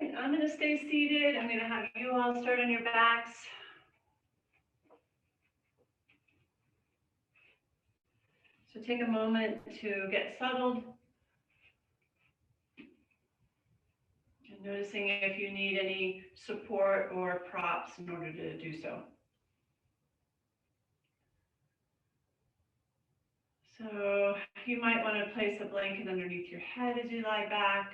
And I'm going to stay seated. I'm going to have you all start on your backs. So take a moment to get settled. And noticing if you need any support or props in order to do so. So you might want to place a blanket underneath your head as you lie back.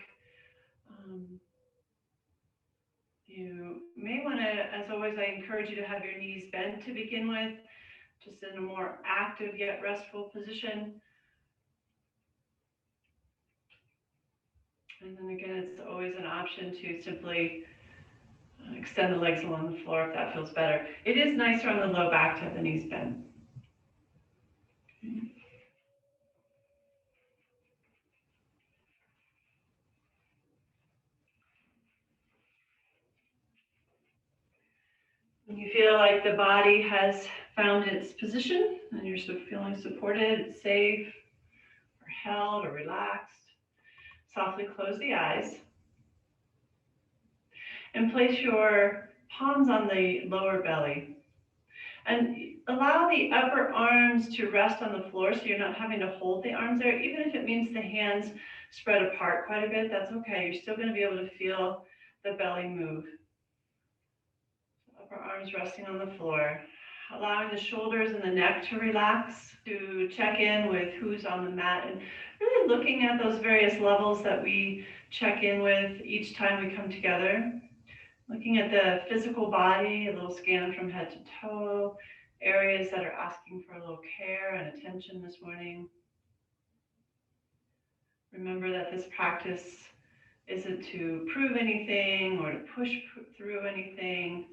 You may want to, as always, I encourage you to have your knees bent to begin with, just in a more active yet restful position. And then again, it's always an option to simply extend the legs along the floor if that feels better. It is nicer on the low back to have the knees bent. Okay. When you feel like the body has found its position and you're feeling supported, safe, or held, or relaxed, softly close the eyes and place your palms on the lower belly. And allow the upper arms to rest on the floor so you're not having to hold the arms there. Even if it means the hands spread apart quite a bit, that's okay. You're still going to be able to feel the belly move. Upper arms resting on the floor. Allowing the shoulders and the neck to relax, to check in with who's on the mat, and really looking at those various levels that we check in with each time we come together. Looking at the physical body, a little scan from head to toe, areas that are asking for a little care and attention this morning. Remember that this practice isn't to prove anything or to push through anything.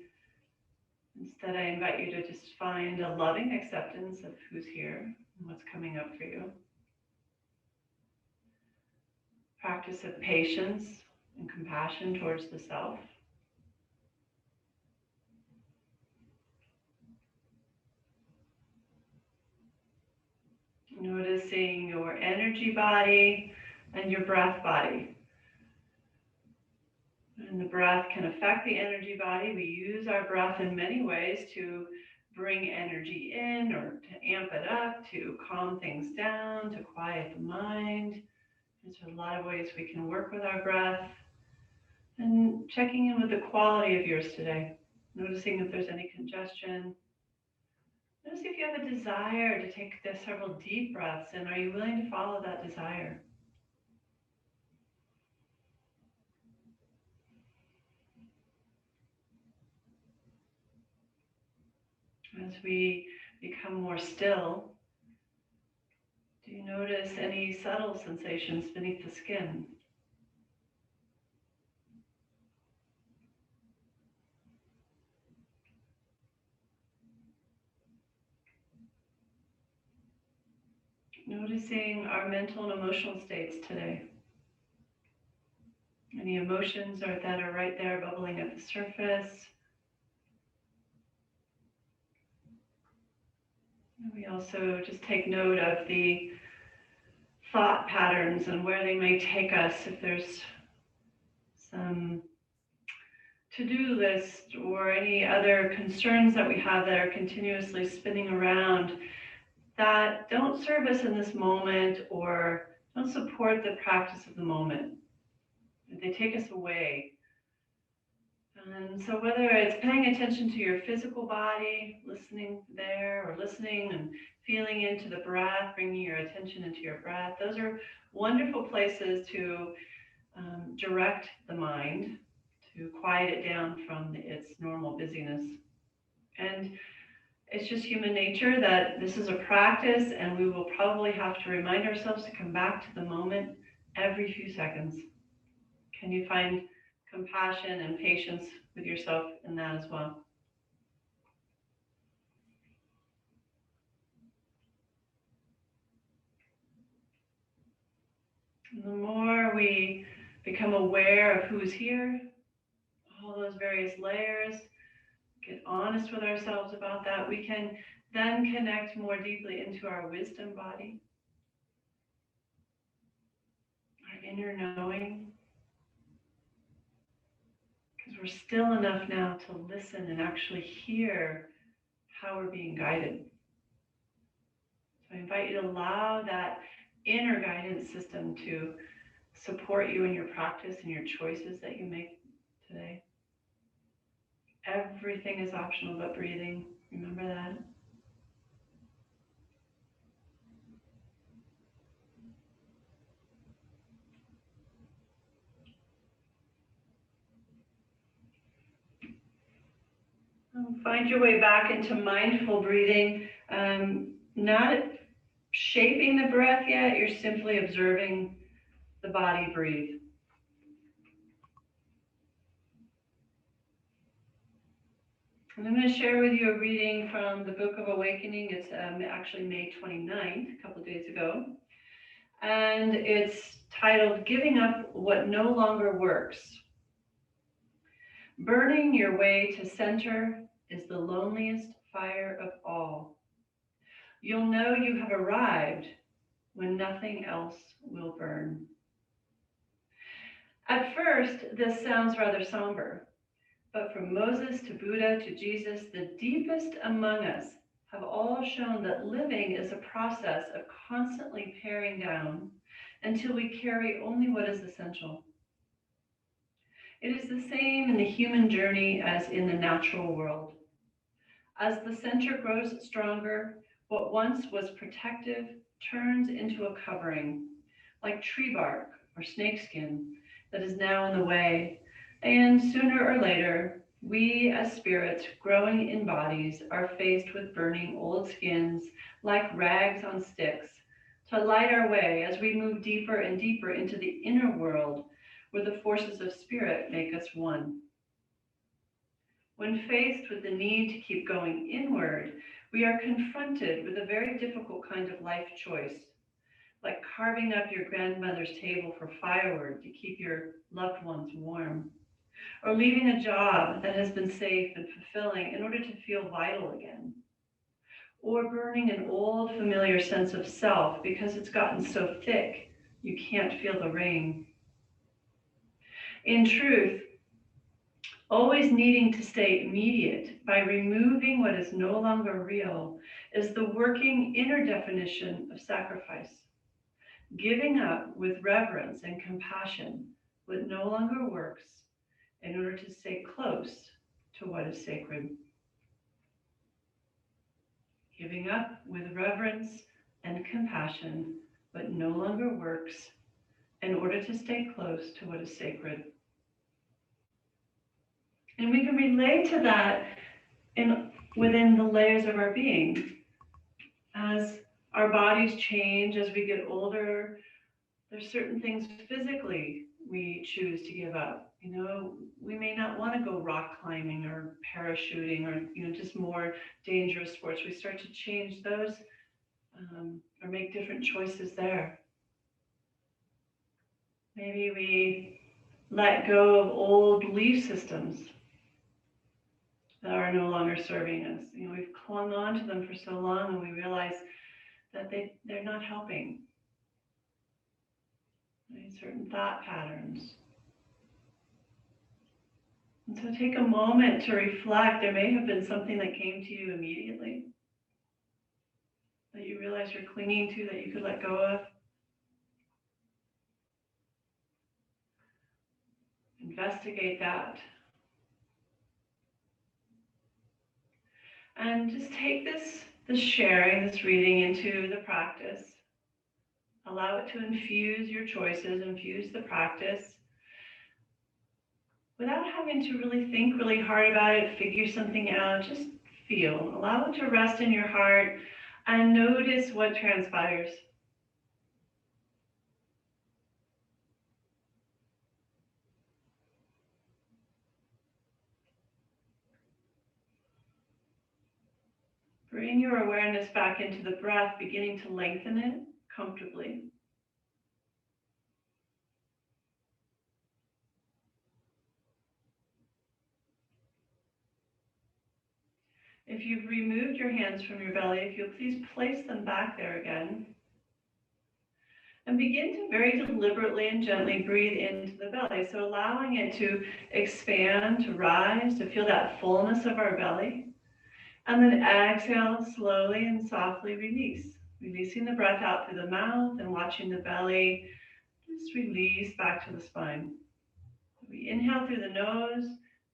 Instead, I invite you to just find a loving acceptance of who's here and what's coming up for you. Practice of patience and compassion towards the self. Noticing your energy body and your breath body. And the breath can affect the energy body. We use our breath in many ways to bring energy in or to amp it up, to calm things down, to quiet the mind. There's a lot of ways we can work with our breath. And checking in with the quality of yours today. Noticing if there's any congestion. Notice if you have a desire to take several deep breaths, and are you willing to follow that desire? As we become more still, do you notice any subtle sensations beneath the skin? Noticing our mental and emotional states today. Any emotions that are right there bubbling at the surface. And we also just take note of the thought patterns and where they may take us. If there's some to-do list or any other concerns that we have that are continuously spinning around that don't serve us in this moment or don't support the practice of the moment. They take us away. And so whether it's paying attention to your physical body, listening there, or listening and feeling into the breath, bringing your attention into your breath, those are wonderful places to direct the mind, to quiet it down from its normal busyness. And it's just human nature that this is a practice, and we will probably have to remind ourselves to come back to the moment every few seconds. Can you find compassion and patience with yourself in that as well? And the more we become aware of who's here, all those various layers, get honest with ourselves about that, we can then connect more deeply into our wisdom body, our inner knowing. we're still enough now to listen and actually hear how we're being guided. So I invite you to allow that inner guidance system to support you in your practice and your choices that you make today. Everything is optional but breathing. Remember that. Find your way back into mindful breathing. Not shaping the breath yet, you're simply observing the body breathe. And I'm going to share with you a reading from the Book of Awakening. It's actually May 29th, a couple of days ago. And it's titled, Giving Up What No Longer Works. Burning your way to center is the loneliest fire of all. You'll know you have arrived when nothing else will burn. At first, this sounds rather somber, but from Moses to Buddha to Jesus, the deepest among us have all shown that living is a process of constantly paring down until we carry only what is essential. It is the same in the human journey as in the natural world. As the center grows stronger, what once was protective turns into a covering, like tree bark or snakeskin that is now in the way, and sooner or later, we as spirits growing in bodies are faced with burning old skins like rags on sticks to light our way as we move deeper and deeper into the inner world where the forces of spirit make us one. When faced with the need to keep going inward, we are confronted with a very difficult kind of life choice, like carving up your grandmother's table for firewood to keep your loved ones warm, or leaving a job that has been safe and fulfilling in order to feel vital again, or burning an old familiar sense of self because it's gotten so thick you can't feel the rain. In truth, always needing to stay immediate by removing what is no longer real is the working inner definition of sacrifice. Giving up with reverence and compassion what no longer works in order to stay close to what is sacred. Giving up with reverence and compassion what no longer works in order to stay close to what is sacred. And we can relate to that within the layers of our being. As our bodies change, as we get older, there's certain things physically we choose to give up. We may not want to go rock climbing or parachuting or, just more dangerous sports. We start to change those or make different choices there. Maybe we let go of old belief systems that are no longer serving us. We've clung on to them for so long and we realize that they're not helping. Certain thought patterns. And so take a moment to reflect. There may have been something that came to you immediately that you realize you're clinging to that you could let go of. Investigate that. And just take this sharing, this reading into the practice. Allow it to infuse your choices, infuse the practice. Without having to really think really hard about it, figure something out, just feel. Allow it to rest in your heart and notice what transpires. Bring your awareness back into the breath, beginning to lengthen it comfortably. If you've removed your hands from your belly, if you'll please place them back there again. And begin to very deliberately and gently breathe into the belly. So allowing it to expand, to rise, to feel that fullness of our belly. And then exhale slowly and softly release. Releasing the breath out through the mouth and watching the belly just release back to the spine. We inhale through the nose,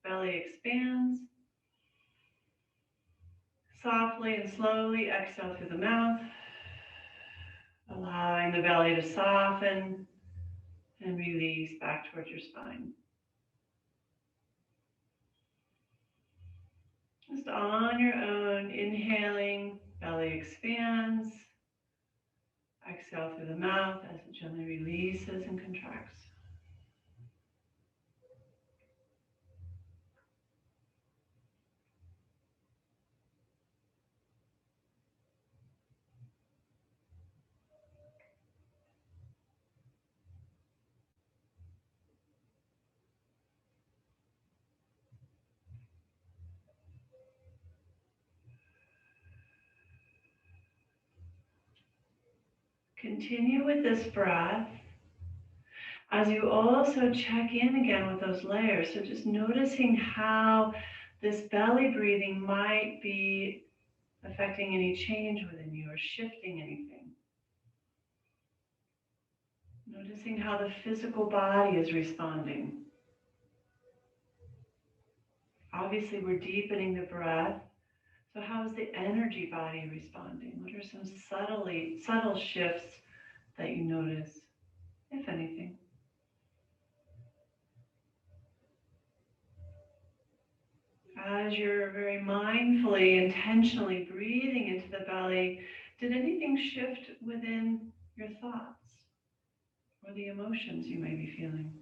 belly expands. Softly and slowly exhale through the mouth, allowing the belly to soften and release back towards your spine. Just on your own, inhaling, belly expands. Exhale through the mouth as it gently releases and contracts. Continue with this breath as you also check in again with those layers. So just noticing how this belly breathing might be affecting any change within you or shifting anything. Noticing how the physical body is responding. Obviously, we're deepening the breath. So how is the energy body responding? What are some subtle shifts that you notice, if anything? As you're very mindfully, intentionally breathing into the belly, did anything shift within your thoughts or the emotions you may be feeling?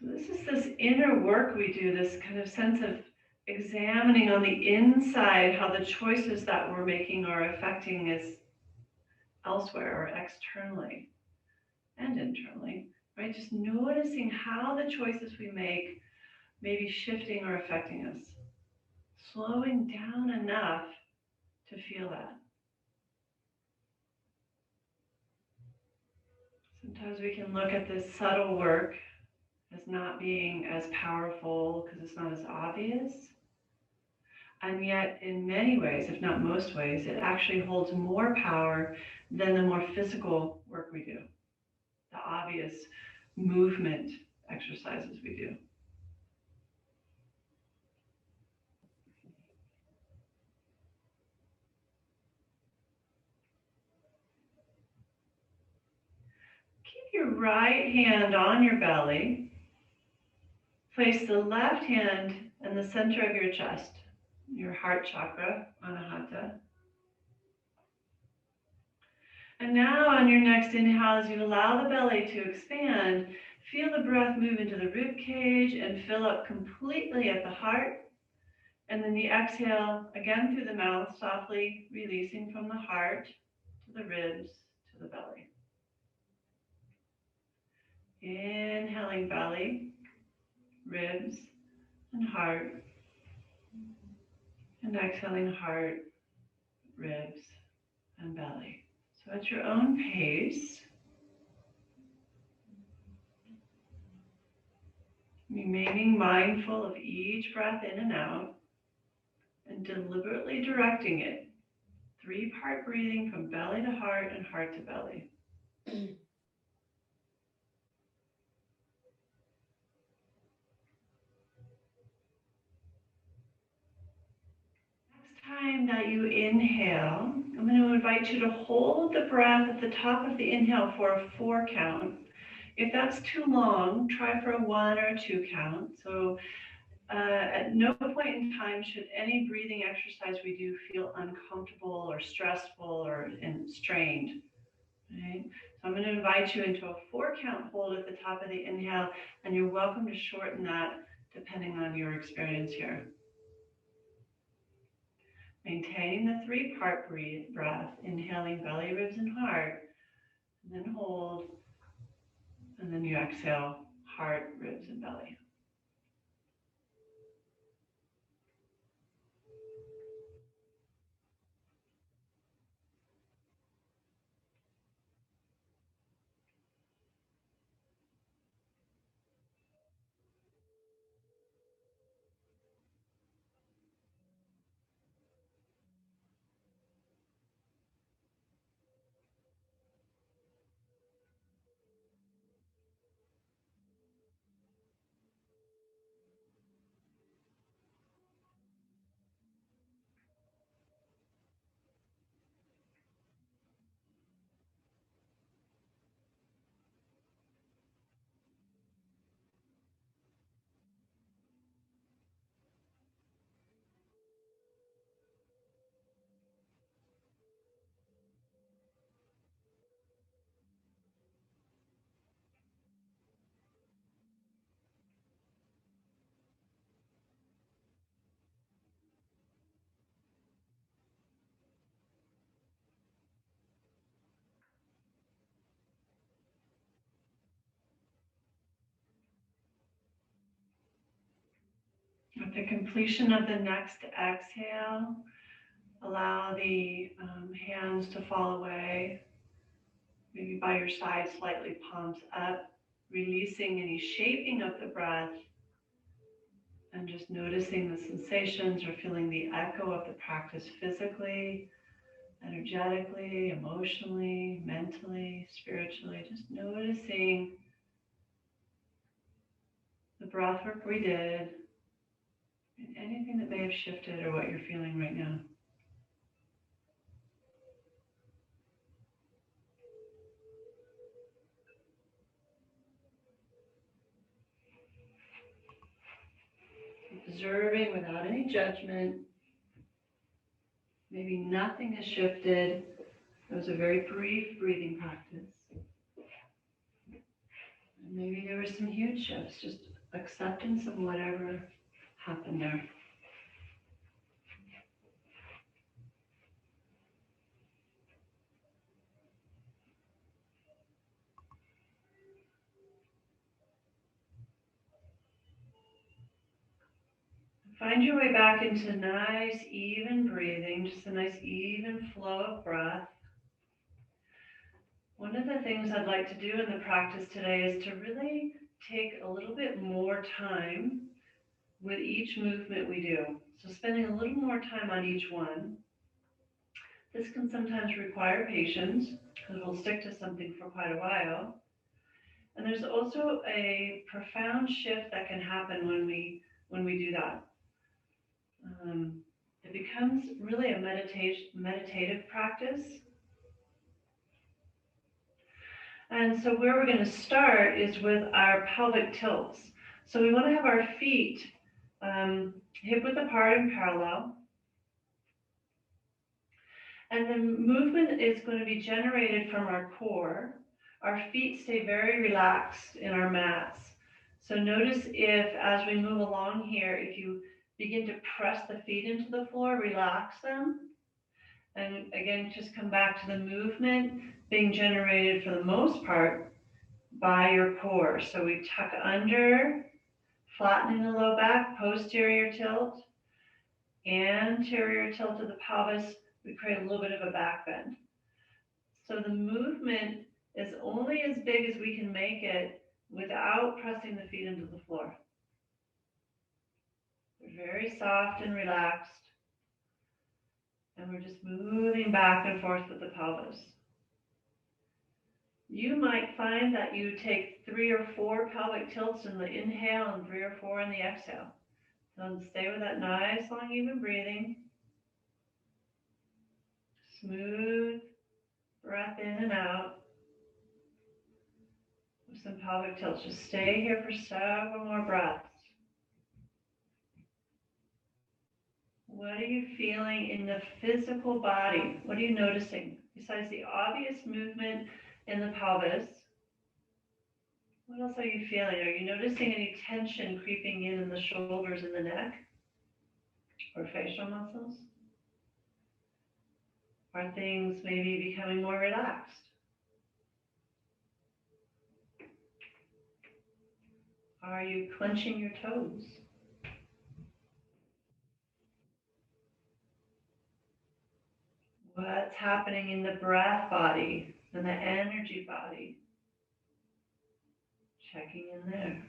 So this is this inner work we do, this kind of sense of examining on the inside how the choices that we're making are affecting us elsewhere or externally and internally, right? Just noticing how the choices we make may be shifting or affecting us. Slowing down enough to feel that. Sometimes we can look at this subtle work as not being as powerful because it's not as obvious. And yet, in many ways, if not most ways, it actually holds more power than the more physical work we do, the obvious movement exercises we do. Keep your right hand on your belly. Place the left hand in the center of your chest, your heart chakra, anahata. And now on your next inhale, as you allow the belly to expand, feel the breath move into the rib cage and fill up completely at the heart. And then the exhale, again through the mouth, softly releasing from the heart to the ribs to the belly. Inhaling belly, ribs, and heart. And exhaling heart, ribs, and belly. So at your own pace, remaining mindful of each breath in and out, and deliberately directing it. 3-part breathing from belly to heart and heart to belly. Next time that you inhale, I'm going to invite you to hold the breath at the top of the inhale for a 4 count. If that's too long, try for a 1 or a 2 count. So at no point in time should any breathing exercise we do feel uncomfortable or stressful or strained. Right? So I'm going to invite you into a 4 count hold at the top of the inhale, and you're welcome to shorten that depending on your experience here. Maintaining the 3-part breath, inhaling belly, ribs, and heart, and then hold, and then you exhale, heart, ribs, and belly. With the completion of the next exhale, allow the hands to fall away, maybe by your side, slightly palms up, releasing any shaping of the breath, and just noticing the sensations or feeling the echo of the practice physically, energetically, emotionally, mentally, spiritually. Just noticing the breath work we did and anything that may have shifted or what you're feeling right now. Observing without any judgment. Maybe nothing has shifted. It was a very brief breathing practice. And maybe there were some huge shifts, just acceptance of whatever happened there. Find your way back into nice, even breathing, just a nice, even flow of breath. One of the things I'd like to do in the practice today is to really take a little bit more time with each movement we do. So spending a little more time on each one. This can sometimes require patience because we'll stick to something for quite a while. And there's also a profound shift that can happen when we do that. It becomes really a meditative practice. And so where we're going to start is with our pelvic tilts. So we want to have our feet hip-width apart and parallel. And the movement is going to be generated from our core. Our feet stay very relaxed in our mats. So notice if, as we move along here, if you begin to press the feet into the floor, relax them. And again, just come back to the movement being generated for the most part by your core. So we tuck under, flattening the low back, posterior tilt, anterior tilt of the pelvis. We create a little bit of a back bend. So the movement is only as big as we can make it without pressing the feet into the floor. We're very soft and relaxed. And we're just moving back and forth with the pelvis. You might find that you take 3 or 4 pelvic tilts in the inhale and 3 or 4 in the exhale. So stay with that nice, long, even breathing. Smooth breath in and out. With some pelvic tilts. Just stay here for several more breaths. What are you feeling in the physical body? What are you noticing? Besides the obvious movement in the pelvis, what else are you feeling? Are you noticing any tension creeping in the shoulders and the neck? Or facial muscles? Are things maybe becoming more relaxed? Are you clenching your toes? What's happening in the breath body and the energy body? Checking in there.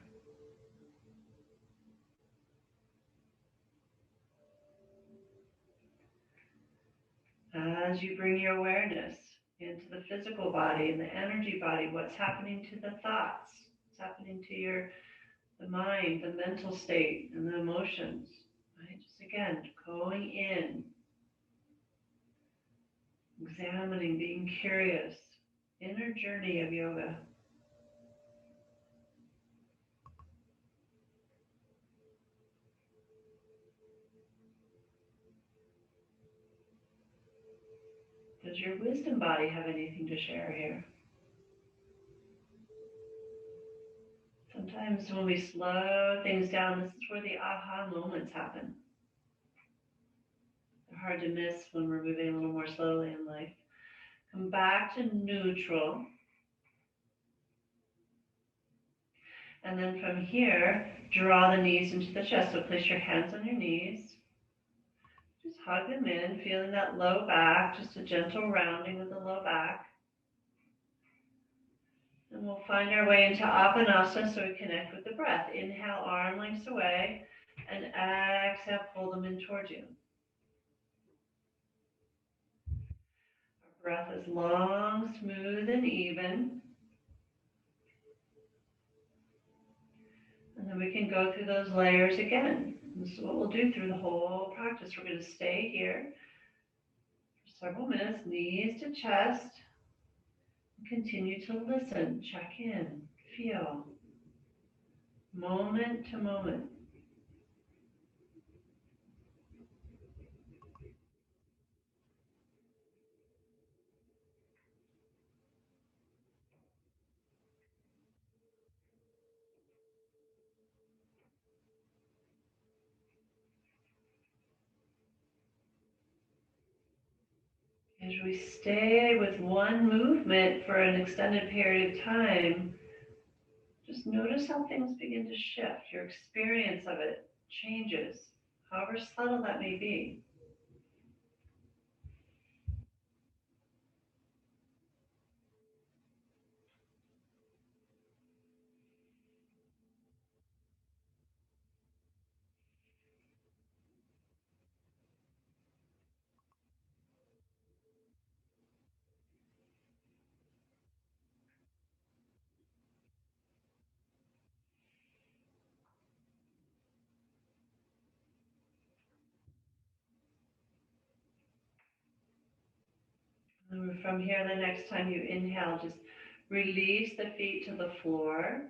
As you bring your awareness into the physical body and the energy body, what's happening to the thoughts? What's happening to the mind, the mental state, and the emotions? Right? Just again, going in, examining, being curious, inner journey of yoga. Does your wisdom body have anything to share here? Sometimes when we slow things down, this is where the aha moments happen. They're hard to miss when we're moving a little more slowly in life. Come back to neutral. And then from here, draw the knees into the chest. So place your hands on your knees. Just hug them in, feeling that low back, just a gentle rounding of the low back. And we'll find our way into Apanasa so we connect with the breath. Inhale, arm lengths away, and exhale, pull them in towards you. Our breath is long, smooth, and even. And then we can go through those layers again. This is what we'll do through the whole practice. We're going to stay here for several minutes, knees to chest. Continue to listen, check in, feel, moment to moment. As we stay with one movement for an extended period of time, just notice how things begin to shift. Your experience of it changes, however subtle that may be. And from here, the next time you inhale, just release the feet to the floor,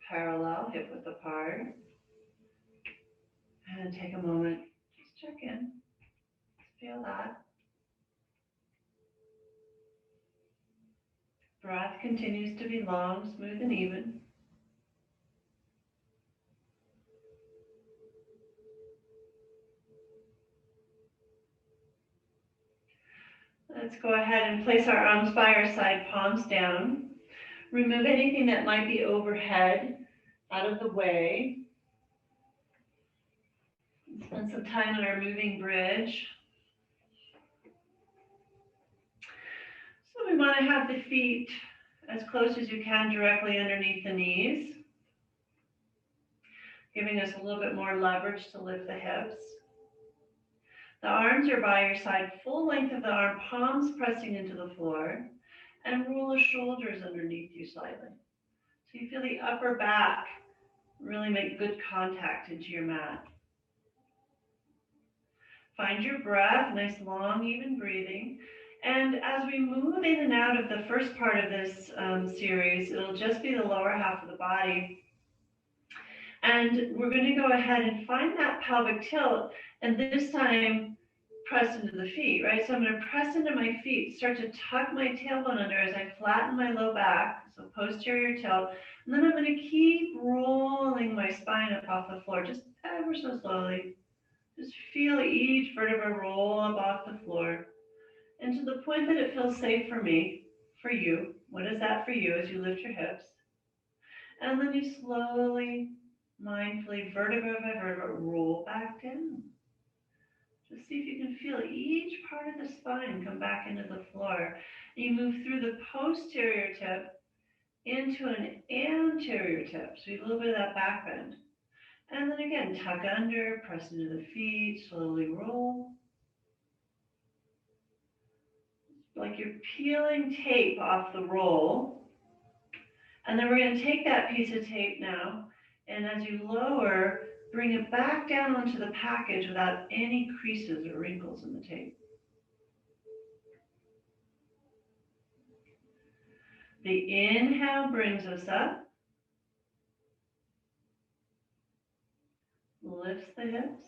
parallel, hip width apart. And take a moment, just check in, feel that. Breath continues to be long, smooth, and even. Let's go ahead and place our arms by our side, palms down. Remove anything that might be overhead out of the way. Spend some time on our moving bridge. So we want to have the feet as close as you can directly underneath the knees, giving us a little bit more leverage to lift the hips. The arms are by your side, full length of the arm, palms pressing into the floor, and roll the shoulders underneath you slightly. So you feel the upper back really make good contact into your mat. Find your breath, nice long, even breathing. And as we move in and out of the first part of this series, it'll just be the lower half of the body. And we're going to go ahead and find that pelvic tilt, and this time press into the feet, right? So I'm going to press into my feet, start to tuck my tailbone under as I flatten my low back, so posterior tilt. And then I'm going to keep rolling my spine up off the floor, just ever so slowly. Just feel each vertebra roll up off the floor. And to the point that it feels safe for me, for you. What is that for you as you lift your hips? And then you slowly, mindfully, vertebra by vertebra, roll back down. Just see if you can feel each part of the spine come back into the floor. And you move through the posterior tip into an anterior tip. So you have a little bit of that back bend. And then again, tuck under, press into the feet, slowly roll. Like you're peeling tape off the roll. And then we're going to take that piece of tape now, and as you lower, bring it back down onto the package without any creases or wrinkles in the tape. The inhale brings us up, lifts the hips.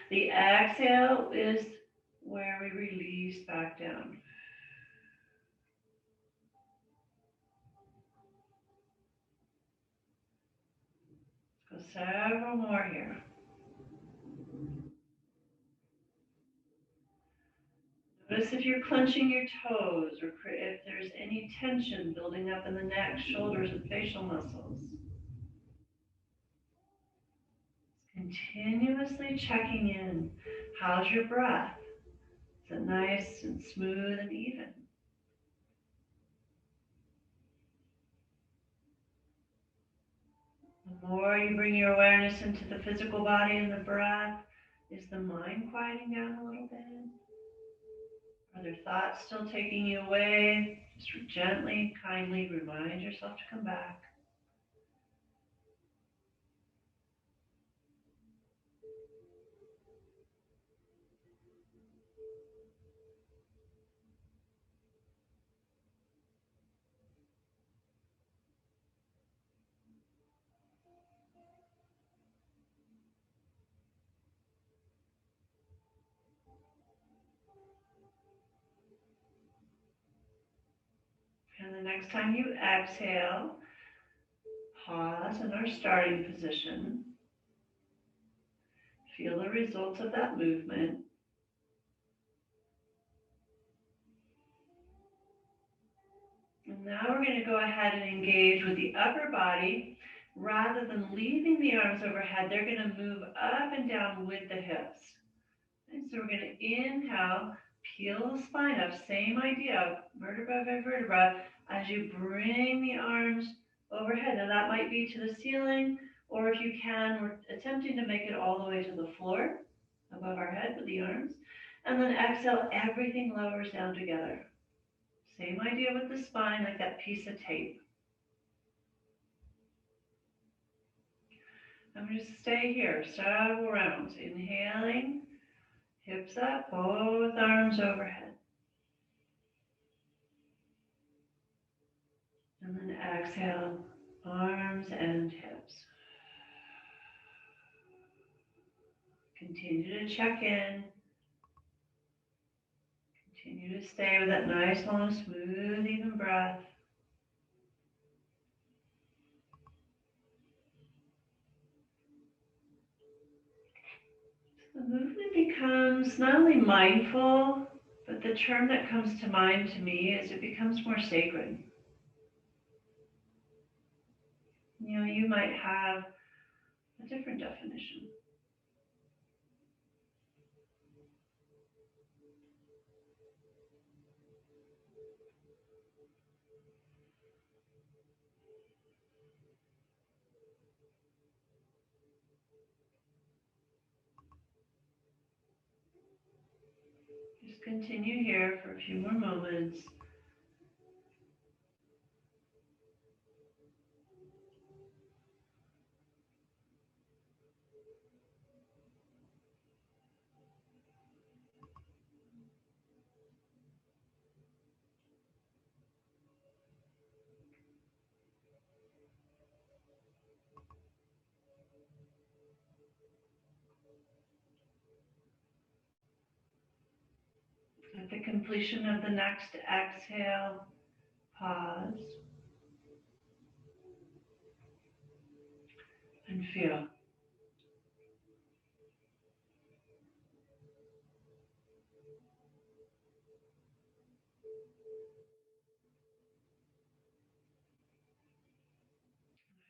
The exhale is where we release back down. Let's go several more here. Notice if you're clenching your toes or if there's any tension building up in the neck, shoulders, and facial muscles. Continuously checking in. How's your breath? Is it nice and smooth and even? The more you bring your awareness into the physical body and the breath, is the mind quieting down a little bit? Are there thoughts still taking you away? Just gently, kindly remind yourself to come back. And the next time you exhale, pause in our starting position. Feel the results of that movement. And now we're going to go ahead and engage with the upper body. Rather than leaving the arms overhead, they're going to move up and down with the hips. And so we're going to inhale, peel the spine up, same idea, vertebra by vertebra, as you bring the arms overhead. Now that might be to the ceiling, or if you can, we're attempting to make it all the way to the floor, above our head with the arms. And then exhale, everything lowers down together. Same idea with the spine, like that piece of tape. I'm going to stay here, several rounds. Inhaling, hips up, both arms overhead. And then exhale, arms and hips. Continue to check in. Continue to stay with that nice, long, smooth, even breath. The movement becomes not only mindful, but the term that comes to mind to me is it becomes more sacred. You know, you might have a different definition. Just continue here for a few more moments. At the completion of the next exhale, pause and feel.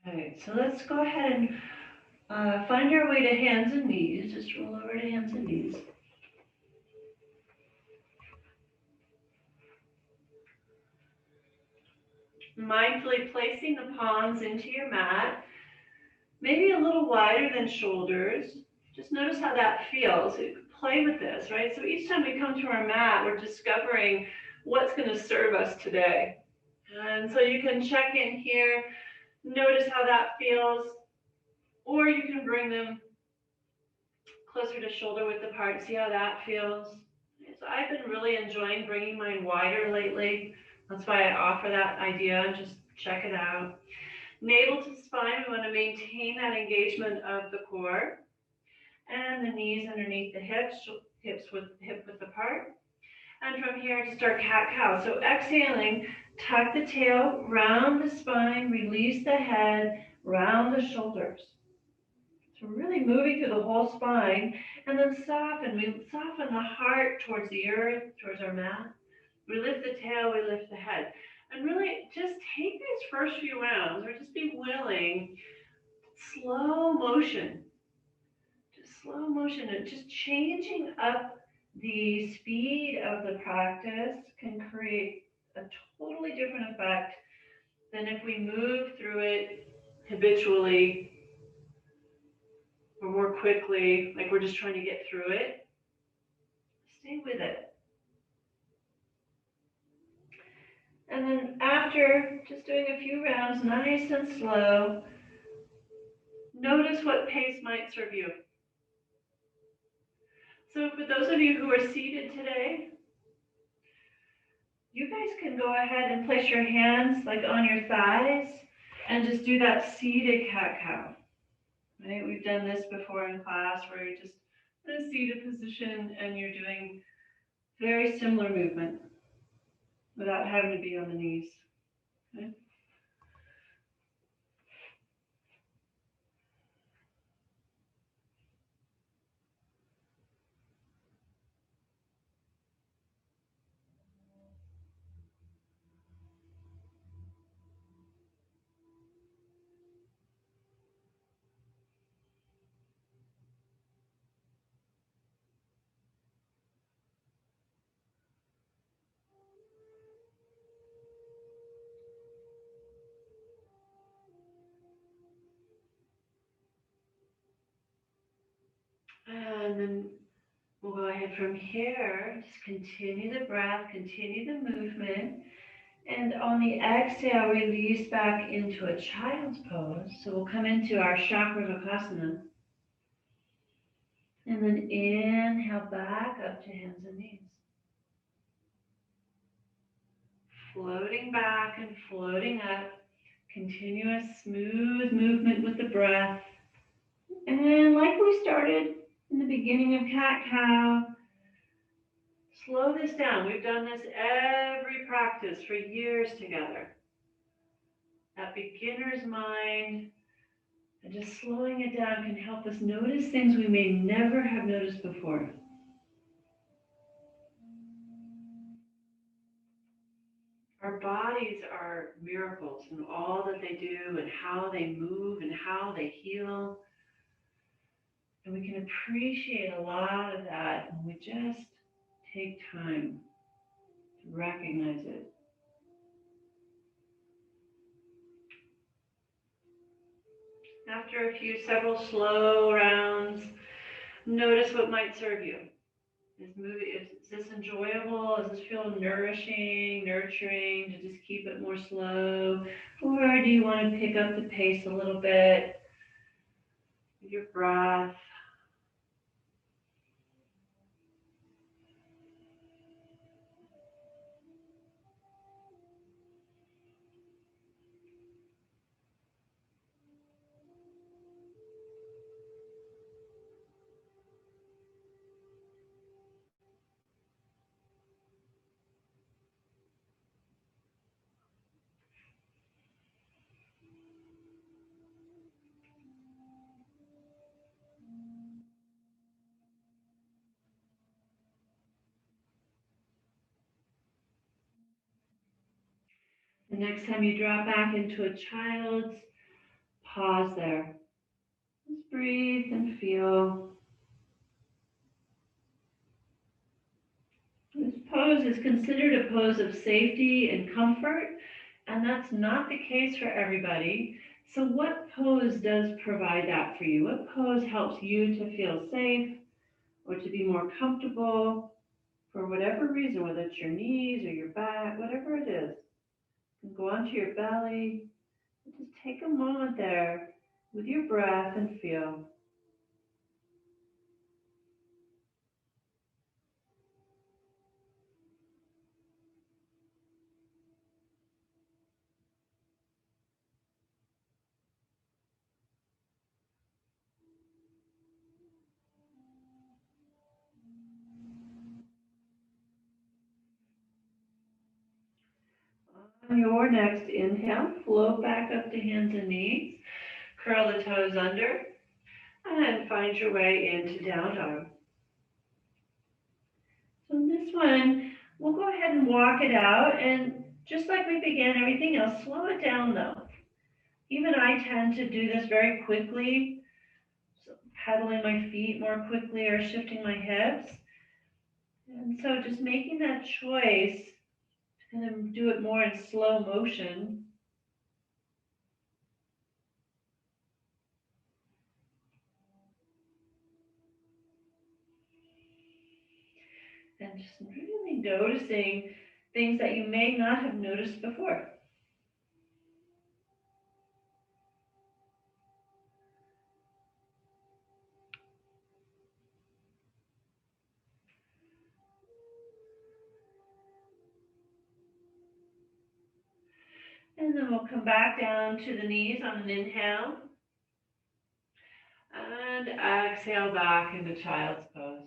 All right, so let's go ahead and find our way to hands and knees. Just roll over to hands and knees. Mindfully placing the palms into your mat, maybe a little wider than shoulders. Just notice how that feels. Play with this, right? So each time we come to our mat, we're discovering what's going to serve us today. And so you can check in here, notice how that feels, or you can bring them closer to shoulder width apart, see how that feels. So I've been really enjoying bringing mine wider lately. That's why I offer that idea. Just check it out. Navel to spine, we want to maintain that engagement of the core. And the knees underneath the hips, hip width apart. And from here, just our cat-cow. So exhaling, tuck the tail, round the spine, release the head, round the shoulders. So really moving through the whole spine, and then soften. We soften the heart towards the earth, towards our mat. We lift the tail, we lift the head. And really just take these first few rounds, or just be willing, slow motion. slow motion and just changing up the speed of the practice can create a totally different effect than if we move through it habitually or more quickly, like we're just trying to get through it. Stay with it. And then after just doing a few rounds, nice and slow, notice what pace might serve you. So for those of you who are seated today, you guys can go ahead and place your hands like on your thighs and just do that seated cat-cow. Right? We've done this before in class where you're just in a seated position and you're doing very similar movement without having to be on the knees. Okay? And then we'll go ahead from here, just continue the breath, continue the movement. And on the exhale, release back into a child's pose. So we'll come into our Chakramakasana. And then inhale back up to hands and knees. Floating back and floating up. Continuous smooth movement with the breath. And like we started in the beginning of cat-cow, slow this down. We've done this every practice for years together. That beginner's mind, and just slowing it down can help us notice things we may never have noticed before. Our bodies are miracles in all that they do and how they move and how they heal. And we can appreciate a lot of that when we just take time to recognize it. After several slow rounds, notice what might serve you. Is this enjoyable? Does this feel nourishing, nurturing to just keep it more slow? Or do you want to pick up the pace a little bit with your breath? The next time you drop back into a child's, pause there. Just breathe and feel. This pose is considered a pose of safety and comfort, and that's not the case for everybody. So what pose does provide that for you? What pose helps you to feel safe or to be more comfortable for whatever reason, whether it's your knees or your back, whatever it is? You can go onto your belly. Just take a moment there with your breath and feel. On your next inhale, float back up to hands and knees. Curl the toes under and find your way into down dog. So in this one, we'll go ahead and walk it out, and just like we began everything else, slow it down though. Even I tend to do this very quickly. So pedaling my feet more quickly or shifting my hips. And so just making that choice to kind of do it more in slow motion. And just really noticing things that you may not have noticed before. And then we'll come back down to the knees on an inhale. And exhale back into child's pose.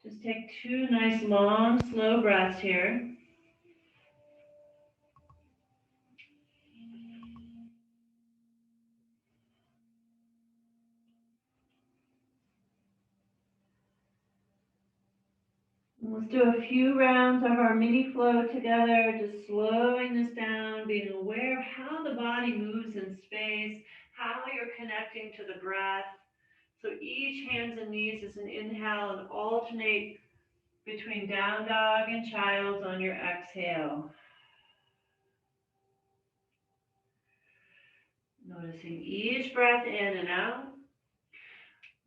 Just take 2 nice, long, slow breaths here. Let's do a few rounds of our mini flow together, just slowing this down, being aware of how the body moves in space, how you're connecting to the breath. So each hands and knees is an inhale and alternate between down dog and child's on your exhale. Noticing each breath in and out.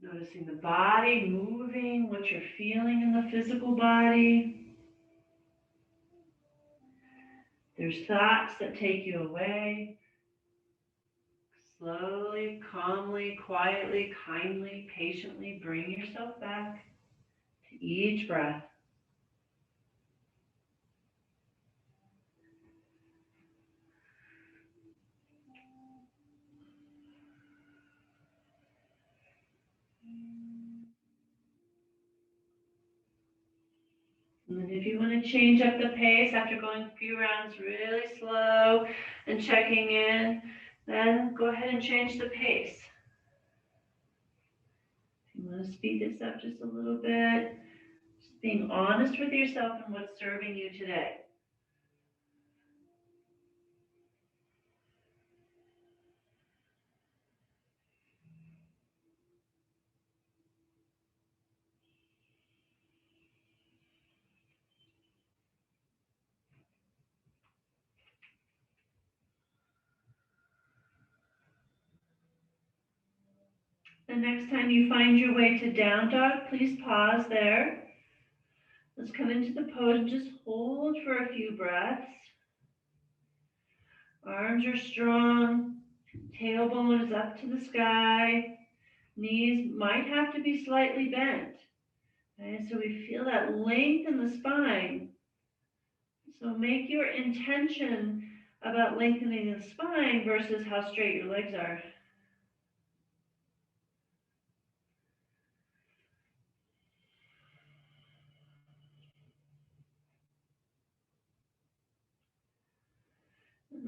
Noticing the body moving, what you're feeling in the physical body. There's thoughts that take you away. Slowly, calmly, quietly, kindly, patiently bring yourself back to each breath. And then if you want to change up the pace after going a few rounds really slow and checking in, then go ahead and change the pace. If you want to speed this up just a little bit, just being honest with yourself and what's serving you today. The next time you find your way to down dog, please pause there. Let's come into the pose and just hold for a few breaths. Arms are strong, tailbone is up to the sky, knees might have to be slightly bent. Okay, so we feel that length in the spine. So make your intention about lengthening the spine versus how straight your legs are.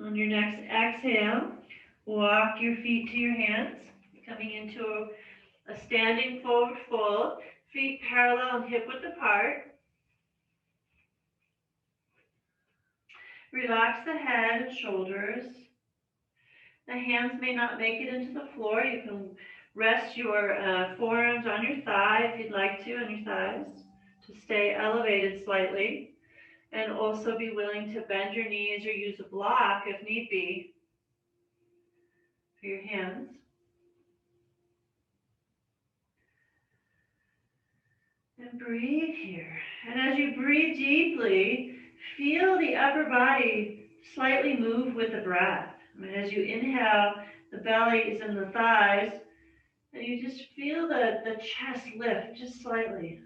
On your next exhale, walk your feet to your hands, coming into a standing forward fold, feet parallel and hip width apart. Relax the head and shoulders. The hands may not make it into the floor. You can rest your forearms on your thigh if you'd like to, on your thighs, to stay elevated slightly. And also be willing to bend your knees or use a block if need be for your hands. And breathe here. And as you breathe deeply, feel the upper body slightly move with the breath. As you inhale, the belly is in the thighs, and you just feel the chest lift just slightly.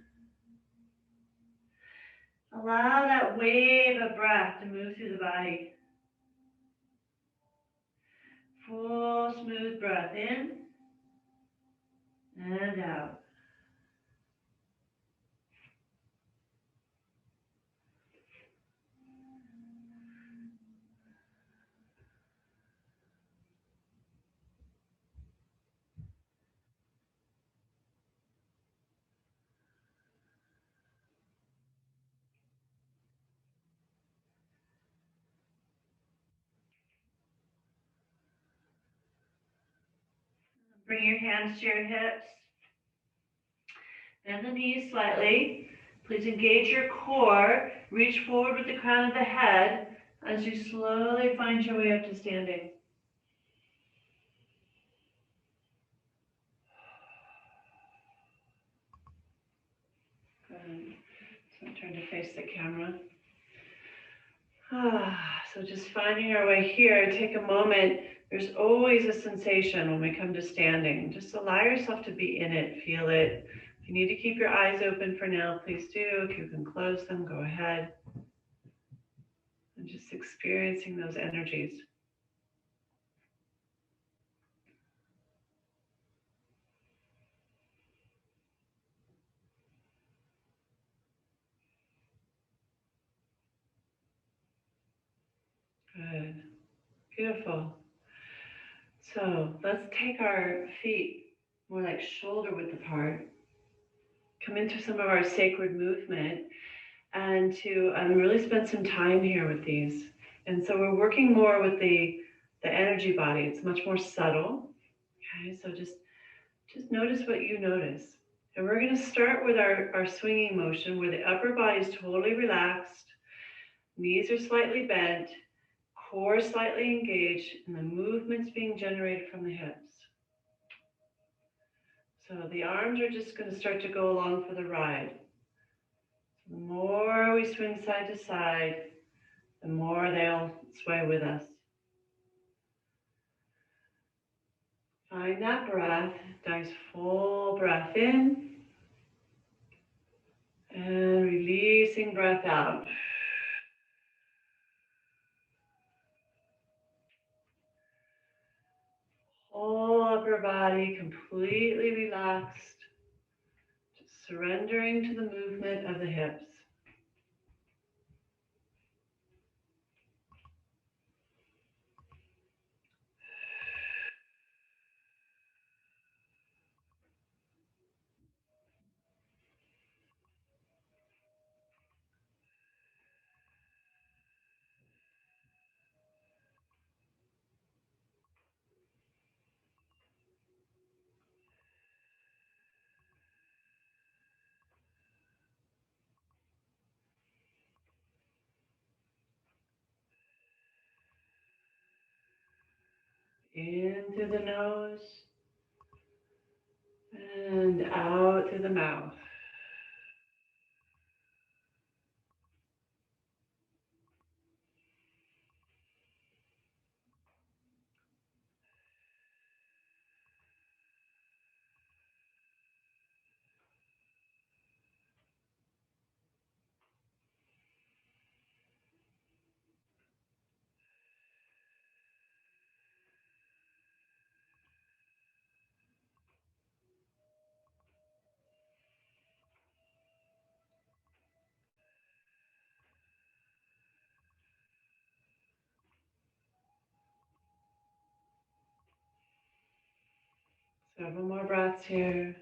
Allow that wave of breath to move through the body. Full, smooth breath in and out. Bring your hands to your hips. Bend the knees slightly. Please engage your core. Reach forward with the crown of the head as you slowly find your way up to standing. Good. So I'm trying to face the camera. So just finding our way here. Take a moment. There's always a sensation when we come to standing. Just allow yourself to be in it, feel it. If you need to keep your eyes open for now, please do. If you can close them, go ahead. And just experiencing those energies. Good. Beautiful. So let's take our feet more like shoulder width apart. Come into some of our sacred movement and to really spend some time here with these. And so we're working more with the energy body. It's much more subtle. Okay, so just notice what you notice. And we're going to start with our swinging motion where the upper body is totally relaxed, knees are slightly bent, core slightly engaged, and the movement's being generated from the hips. So the arms are just going to start to go along for the ride. The more we swing side to side, the more they'll sway with us. Find that breath, nice full breath in, and releasing breath out. Whole upper body completely relaxed, just surrendering to the movement of the hips. In through the nose and out through the mouth. Several more breaths here.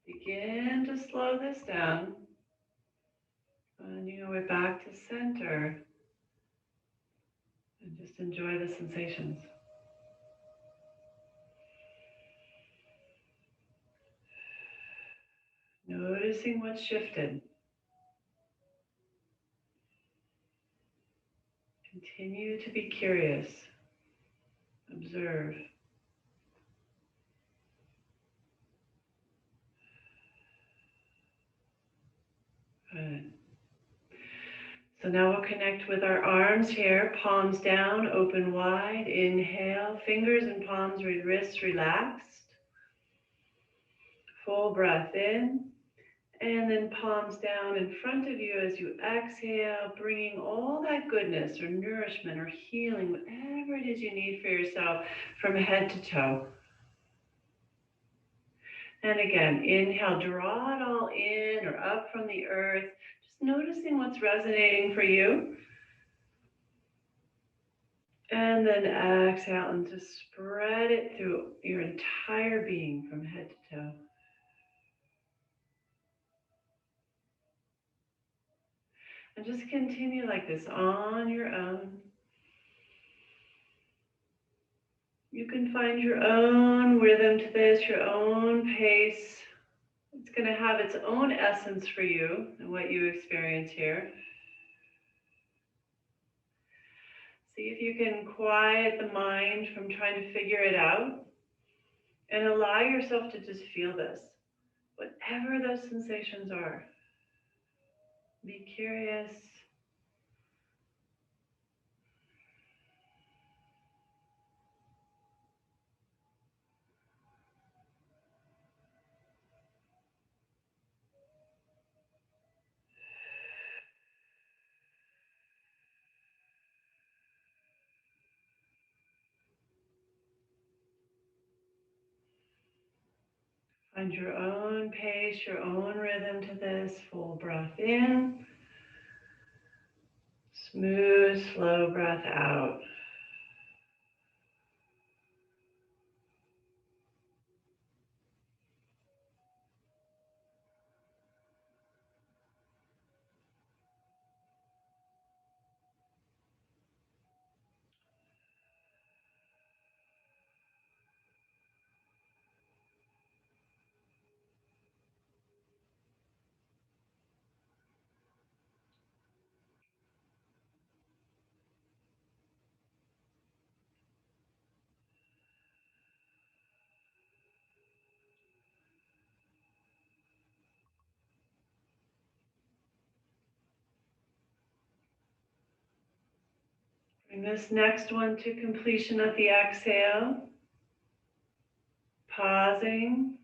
Begin to slow this down. Finding our way back to center. And just enjoy the sensations. Noticing what's shifted. Continue to be curious. Observe. Good. So now we'll connect with our arms here, palms down, open wide. Inhale, fingers and palms, wrists relaxed. Full breath in. And then palms down in front of you as you exhale, bringing all that goodness or nourishment or healing, whatever it is you need for yourself, from head to toe. And again, inhale, draw it all in or up from the earth, just noticing what's resonating for you. And then exhale and just spread it through your entire being from head to toe. And just continue like this on your own. You can find your own rhythm to this, your own pace. It's going to have its own essence for you and what you experience here. See if you can quiet the mind from trying to figure it out and allow yourself to just feel this, whatever those sensations are. Be curious. Find your own pace, your own rhythm to this. Full breath in. Smooth, slow breath out. Bring this next one to completion at the exhale. Pausing.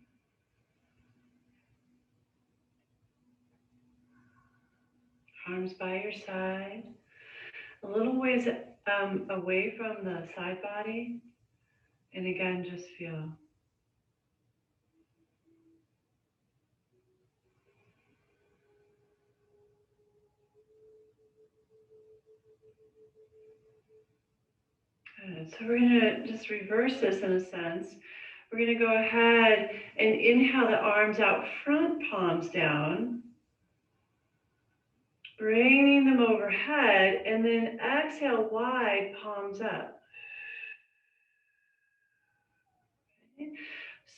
Arms by your side. A little ways away from the side body. And again, just feel. Good. So we're going to just reverse this in a sense. We're going to go ahead and inhale the arms out front, palms down. Bringing them overhead, and then exhale wide, palms up. Okay.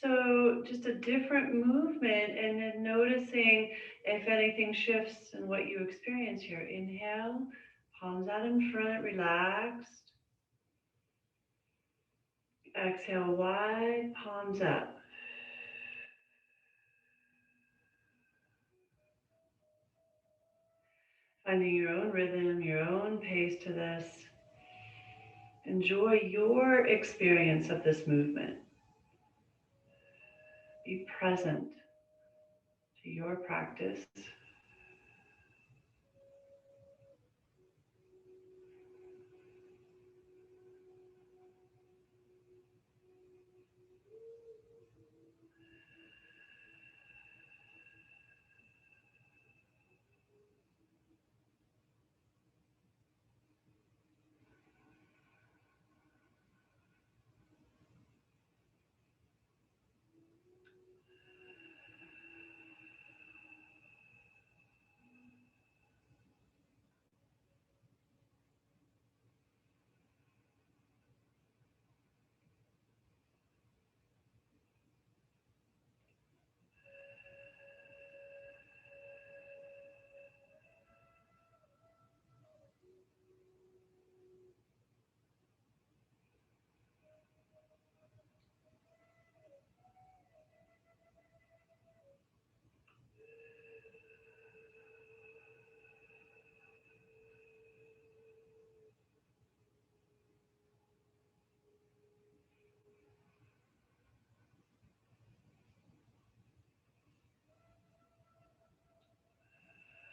So just a different movement, and then noticing if anything shifts in what you experience here. Inhale, palms out in front, relaxed. Exhale wide, palms up. Finding your own rhythm, your own pace to this. Enjoy your experience of this movement. Be present to your practice.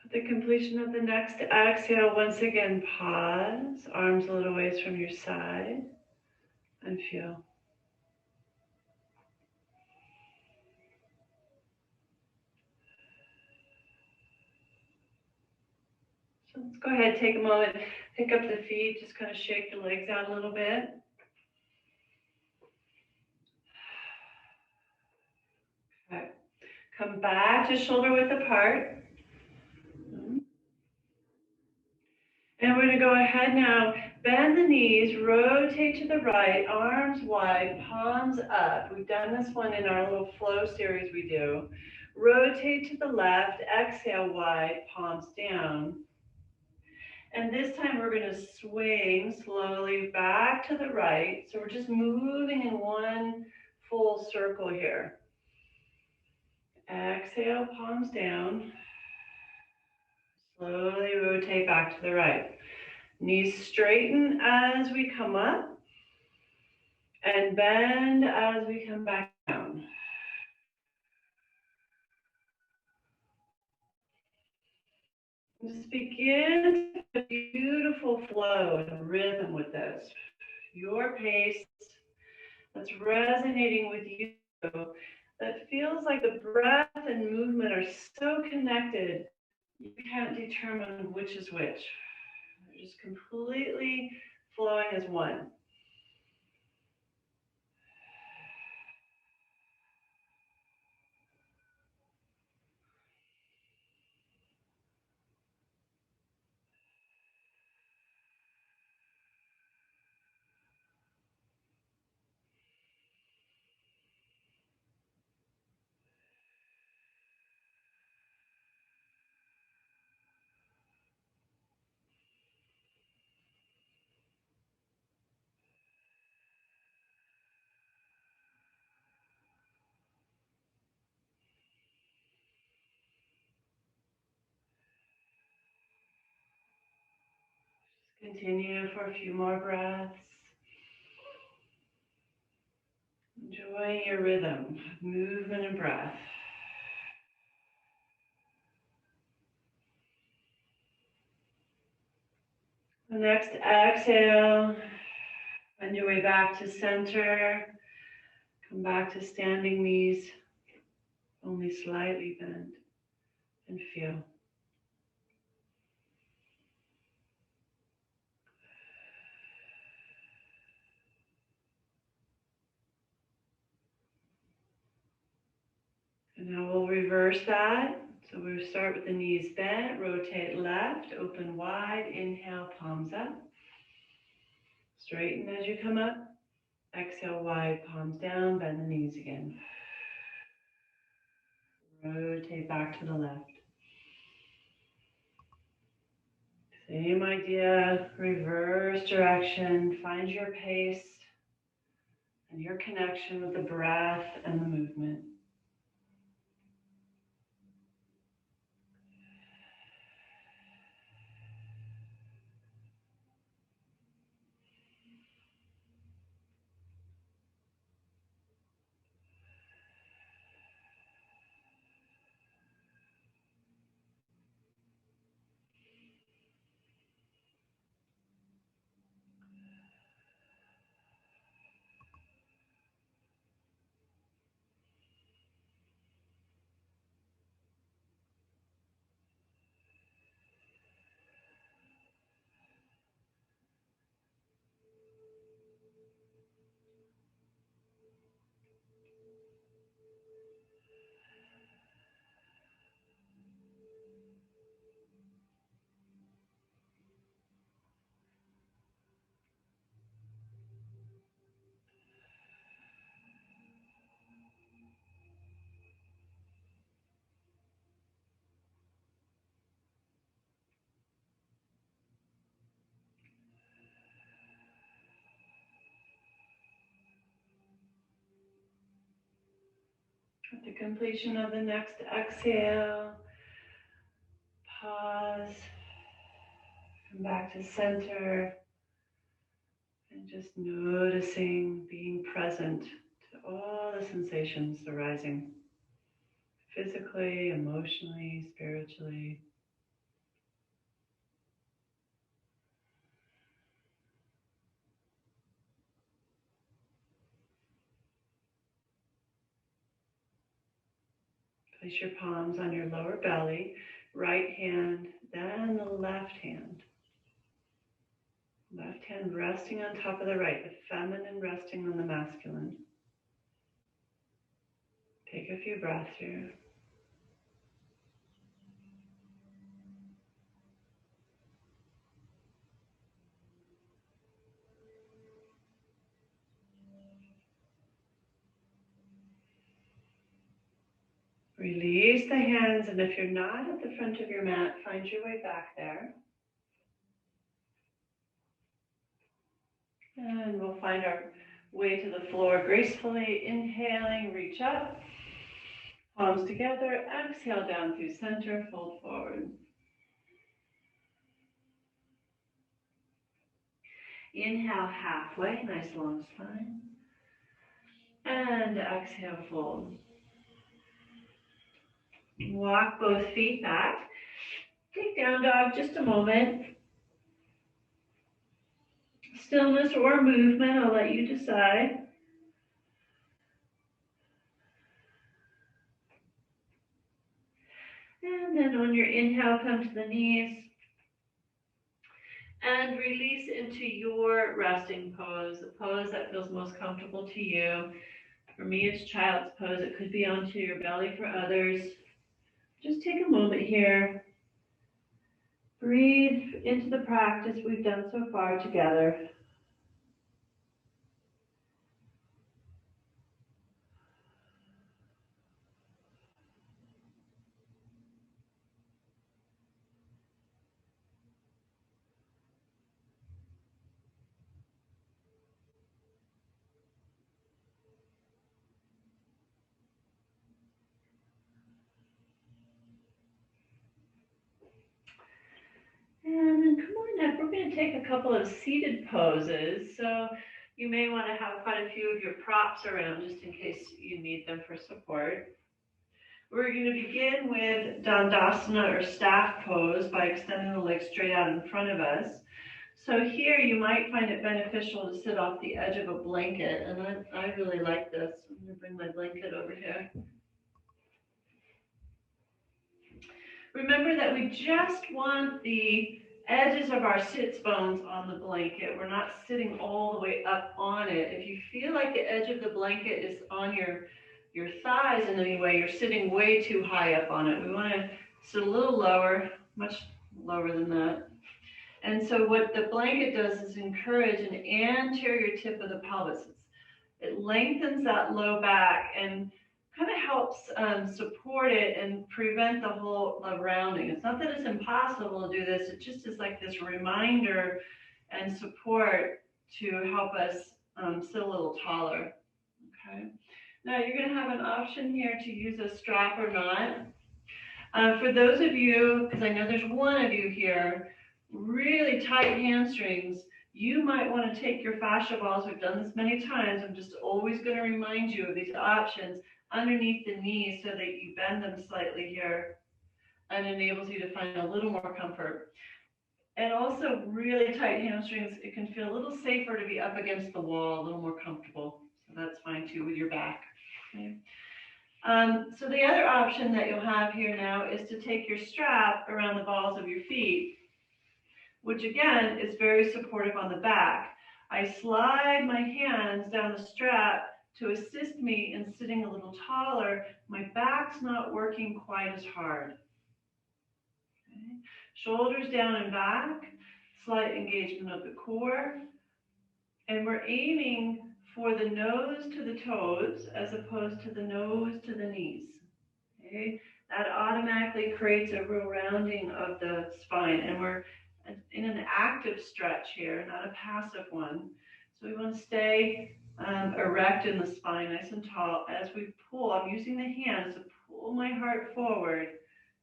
At the completion of the next exhale, once again, pause, arms a little ways from your side, and feel. So let's go ahead, take a moment, Pick up the feet, just kind of shake the legs out a little bit. Okay. Come back to shoulder width apart. And we're going to go ahead now, bend the knees, rotate to the right, arms wide, palms up. We've done this one in our little flow series we do. Rotate to the left, exhale wide, palms down. And this time we're going to swing slowly back to the right. So we're just moving in one full circle here. Exhale, palms down. Slowly rotate back to the right. Knees straighten as we come up and bend as we come back down. Just begin a beautiful flow and rhythm with this. Your pace that's resonating with you, that feels like the breath and movement are so connected, you can't determine which is which. They're just completely flowing as one. Continue for a few more breaths. Enjoying your rhythm, movement and breath. The next exhale, find your way back to center. Come back to standing knees, only slightly bent, and feel. And now we'll reverse that. So we'll start with the knees bent, rotate left, open wide, inhale, palms up. Straighten as you come up. Exhale wide, palms down, bend the knees again. Rotate back to the left. Same idea, reverse direction, find your pace and your connection with the breath and the movement. At the completion of the next exhale, pause, come back to center, and just noticing, being present to all the sensations arising, physically, emotionally, spiritually. Place your palms on your lower belly, right hand, then the left hand. Left hand resting on top of the right, the feminine resting on the masculine. Take a few breaths here. Release the hands, and if you're not at the front of your mat, find your way back there. And we'll find our way to the floor gracefully. Inhaling, reach up, palms together, exhale down through center, fold forward. Inhale halfway, nice long spine. And exhale, fold. Walk both feet back. Take down dog just a moment. Stillness or movement, I'll let you decide. And then on your inhale, come to the knees. And release into your resting pose, the pose that feels most comfortable to you. For me, it's child's pose. It could be onto your belly for others. Just take a moment here. Breathe into the practice we've done so far together. And then come on up. We're going to take a couple of seated poses. So you may want to have quite a few of your props around just in case you need them for support. We're going to begin with Dandasana or staff pose by extending the legs straight out in front of us. So here you might find it beneficial to sit off the edge of a blanket, and I really like this. I'm going to bring my blanket over here. Remember that we just want the edges of our sits bones on the blanket. We're not sitting all the way up on it. If you feel like the edge of the blanket is on your thighs in any way, you're sitting way too high up on it. We want to sit a little lower, much lower than that. And so what the blanket does is encourage an anterior tip of the pelvis. It lengthens that low back and kind of helps support it and prevent the rounding. It's not that it's impossible to do this. It just is like this reminder and support to help us sit a little taller. Okay. Now you're going to have an option here to use a strap or not. For those of you, because I know there's one of you here, really tight hamstrings, you might want to take your fascia balls. We've done this many times. I'm just always going to remind you of these options underneath the knees so that you bend them slightly here and enables you to find a little more comfort. And also really tight hamstrings, it can feel a little safer to be up against the wall, a little more comfortable. So that's fine too with your back. Okay. So the other option that you'll have here now is to take your strap around the balls of your feet, which again is very supportive on the back. I slide my hands down the strap to assist me in sitting a little taller. My back's not working quite as hard. Okay. Shoulders down and back, slight engagement of the core. And we're aiming for the nose to the toes as opposed to the nose to the knees. Okay. That automatically creates a real rounding of the spine. And we're in an active stretch here, not a passive one. So we want to stay erect in the spine, nice and tall. As we pull, I'm using the hands to pull my heart forward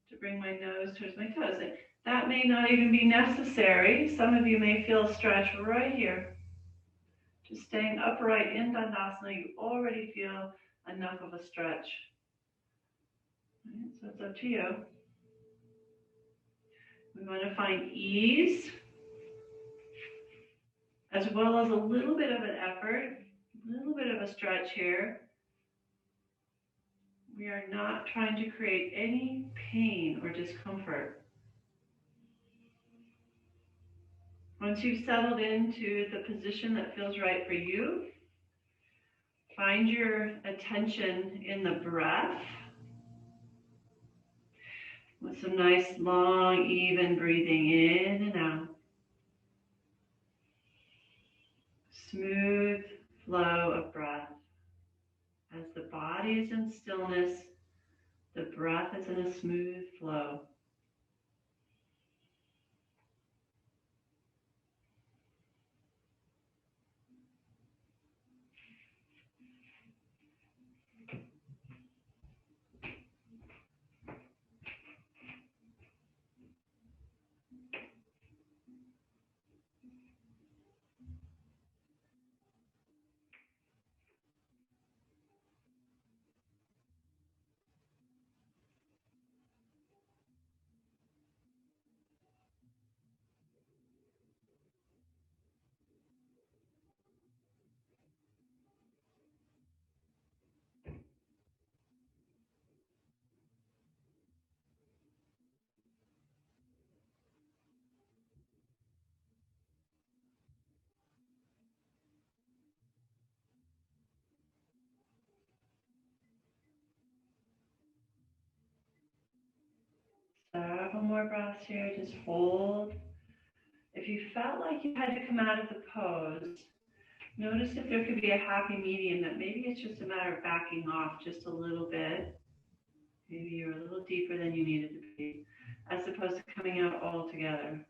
to bring my nose towards my toes. And that may not even be necessary. Some of you may feel a stretch right here. Just staying upright in Dandasana, you already feel enough of a stretch. Right, so it's up to you. We want to find ease, as well as a little bit of an effort, a little bit of a stretch here. We are not trying to create any pain or discomfort. Once you've settled into the position that feels right for you, find your attention in the breath with some nice, long, even breathing in and out. Smooth flow of breath. As the body is in stillness, the breath is in a smooth flow. Several more breaths here. Just hold. If you felt like you had to come out of the pose, notice if there could be a happy medium, that maybe it's just a matter of backing off just a little bit. Maybe you're a little deeper than you needed to be, as opposed to coming out altogether.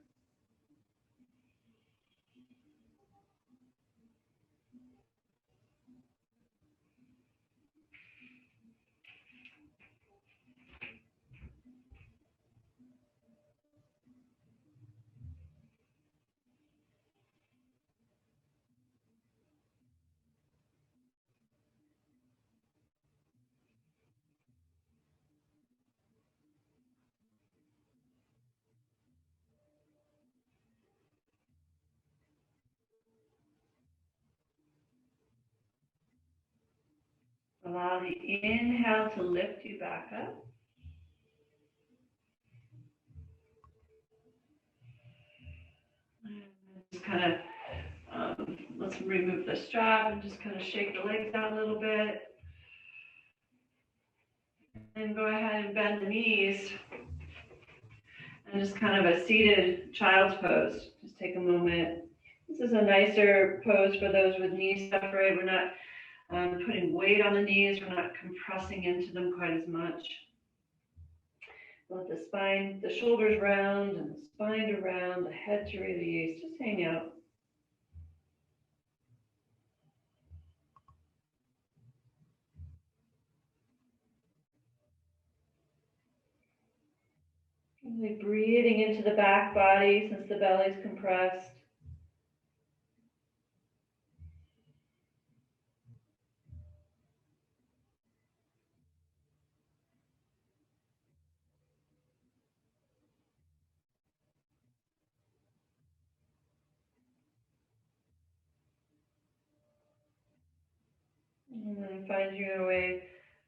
Allow the inhale to lift you back up. Just kind of, let's remove the strap and just kind of shake the legs out a little bit. And go ahead and bend the knees. And just kind of a seated child's pose. Just take a moment. This is a nicer pose for those with knees separated. We're not putting weight on the knees. We're not compressing into them quite as much. Let the spine, the shoulders round and the spine to round, the head to release. Just hang out. Really breathing into the back body since the belly's compressed. And then find your way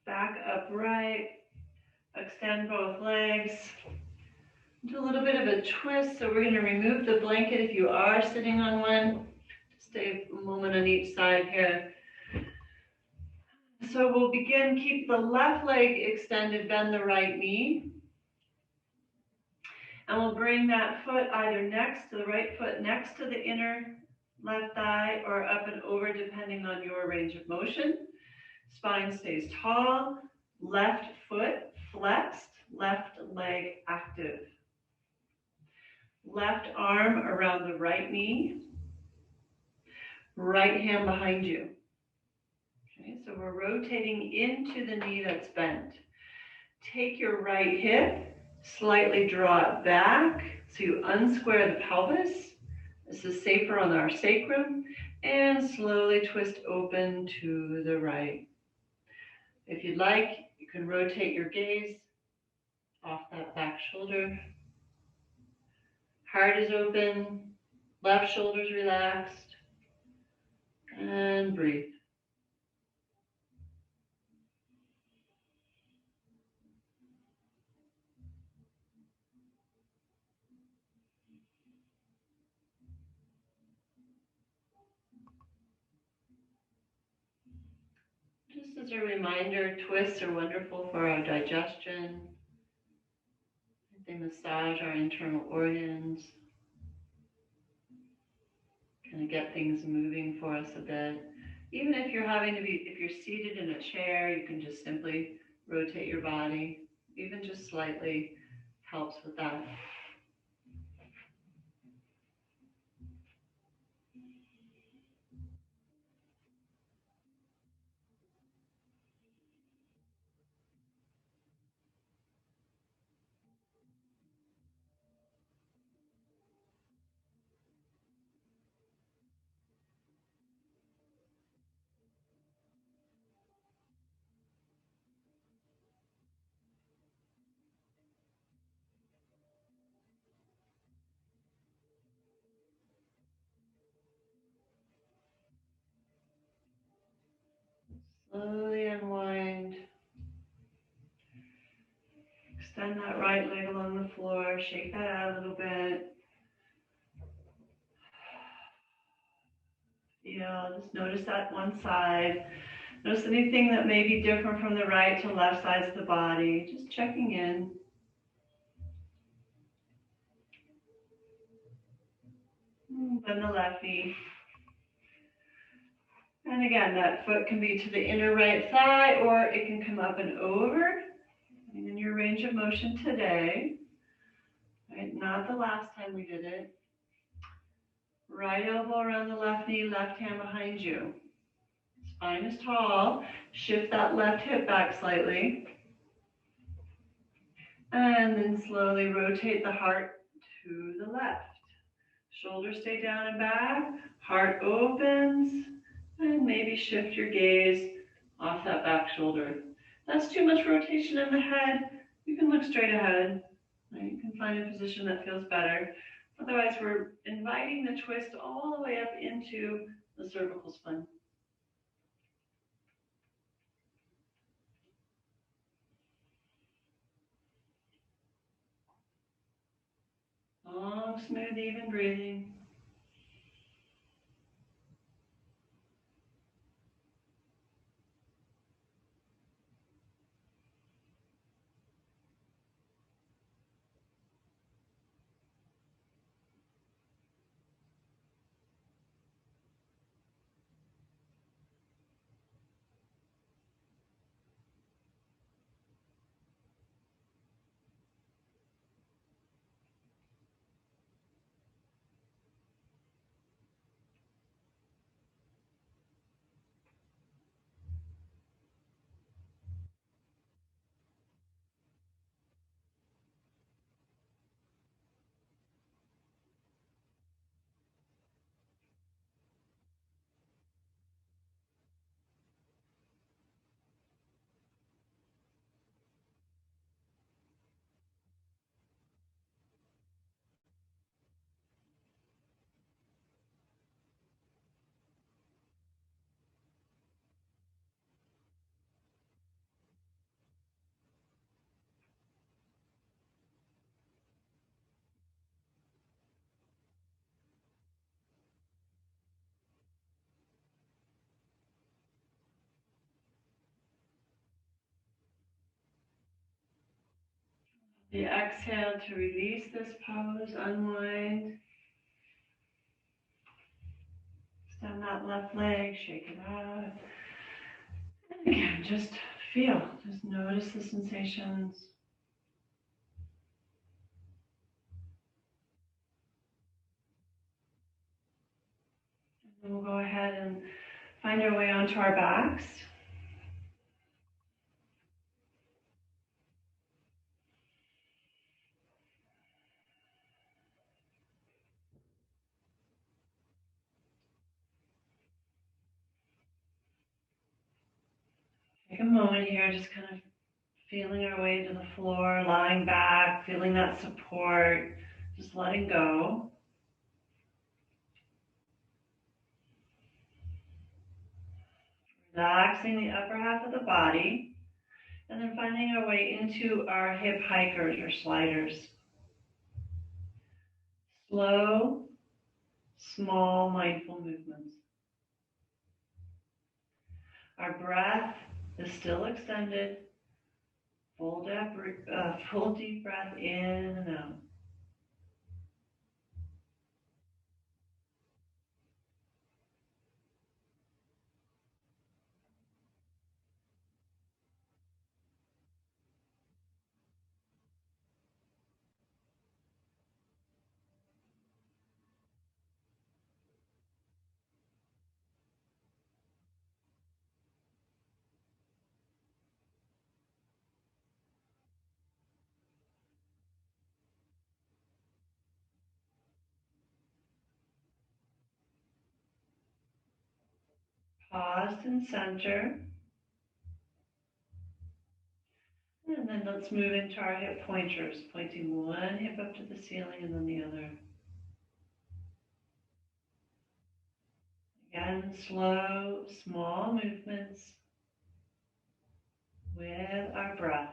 back upright. Extend both legs. Do a little bit of a twist. So we're going to remove the blanket if you are sitting on one. Stay a moment on each side here. So we'll begin. Keep the left leg extended, bend the right knee. And we'll bring that foot either next to the right foot, next to the inner left thigh, or up and over, depending on your range of motion. Spine stays tall, left foot flexed, left leg active. Left arm around the right knee, right hand behind you. Okay, so we're rotating into the knee that's bent. Take your right hip, slightly draw it back, so you unsquare the pelvis. This is safer on our sacrum, and slowly twist open to the right. If you'd like, you can rotate your gaze off that back shoulder. Heart is open, left shoulder's relaxed, and breathe. as a reminder, twists are wonderful for our digestion. They massage our internal organs, kind of get things moving for us a bit. Even if if you're seated in a chair, you can just simply rotate your body, even just slightly helps with that. Slowly unwind. Extend that right leg along the floor. Shake that out a little bit. Just notice that one side. Notice anything that may be different from the right to left sides of the body. Just checking in. Bend the left knee. And again, that foot can be to the inner right thigh, or it can come up and over. And in your range of motion today, right? Not the last time we did it. Right elbow around the left knee, left hand behind you. Spine is tall. Shift that left hip back slightly. And then slowly rotate the heart to the left. Shoulders stay down and back. Heart opens. And maybe shift your gaze off that back shoulder. If that's too much rotation in the head, you can look straight ahead. Right? You can find a position that feels better. Otherwise, we're inviting the twist all the way up into the cervical spine. Long, smooth, even breathing. The exhale to release this pose, unwind. Extend that left leg, shake it out. And again, just feel, just notice the sensations. And then we'll go ahead and find our way onto our backs. Take a moment here, just kind of feeling our way to the floor, lying back, feeling that support, just letting go. Relaxing the upper half of the body, and then finding our way into our hip hikers or sliders. Slow, small, mindful movements. Our breath is still extended. Full deep breath in and out. Pause and center. And then let's move into our hip pointers, pointing one hip up to the ceiling and then the other. Again, slow, small movements with our breath.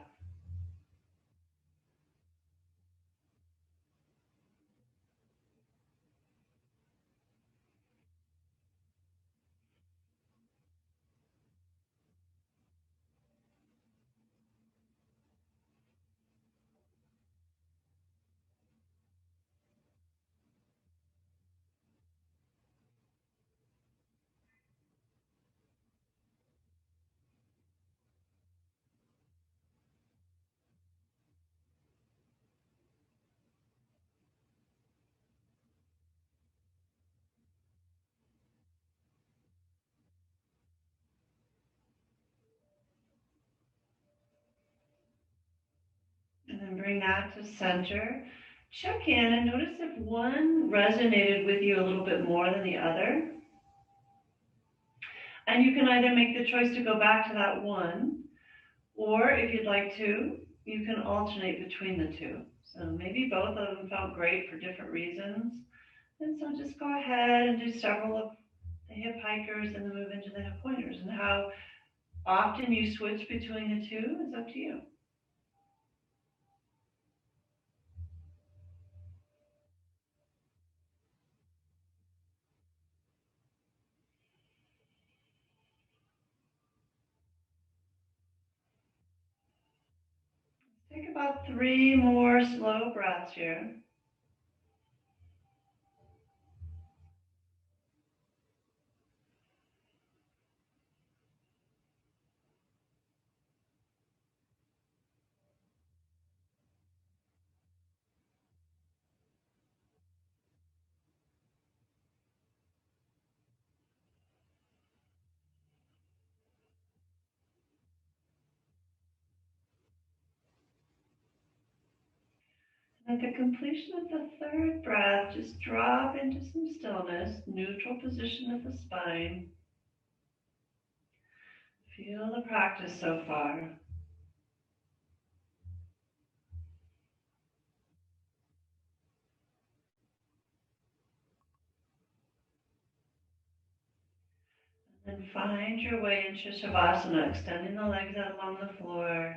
And then bring that to center. Check in and notice if one resonated with you a little bit more than the other. And you can either make the choice to go back to that one, or if you'd like to, you can alternate between the two. So maybe both of them felt great for different reasons. And so just go ahead and do several of the hip hikers and then move into the hip pointers. And how often you switch between the two is up to you. Take about 3 more slow breaths here. At the completion of the third breath, just drop into some stillness, neutral position of the spine. Feel the practice so far. And find your way into Shavasana, extending the legs out along the floor.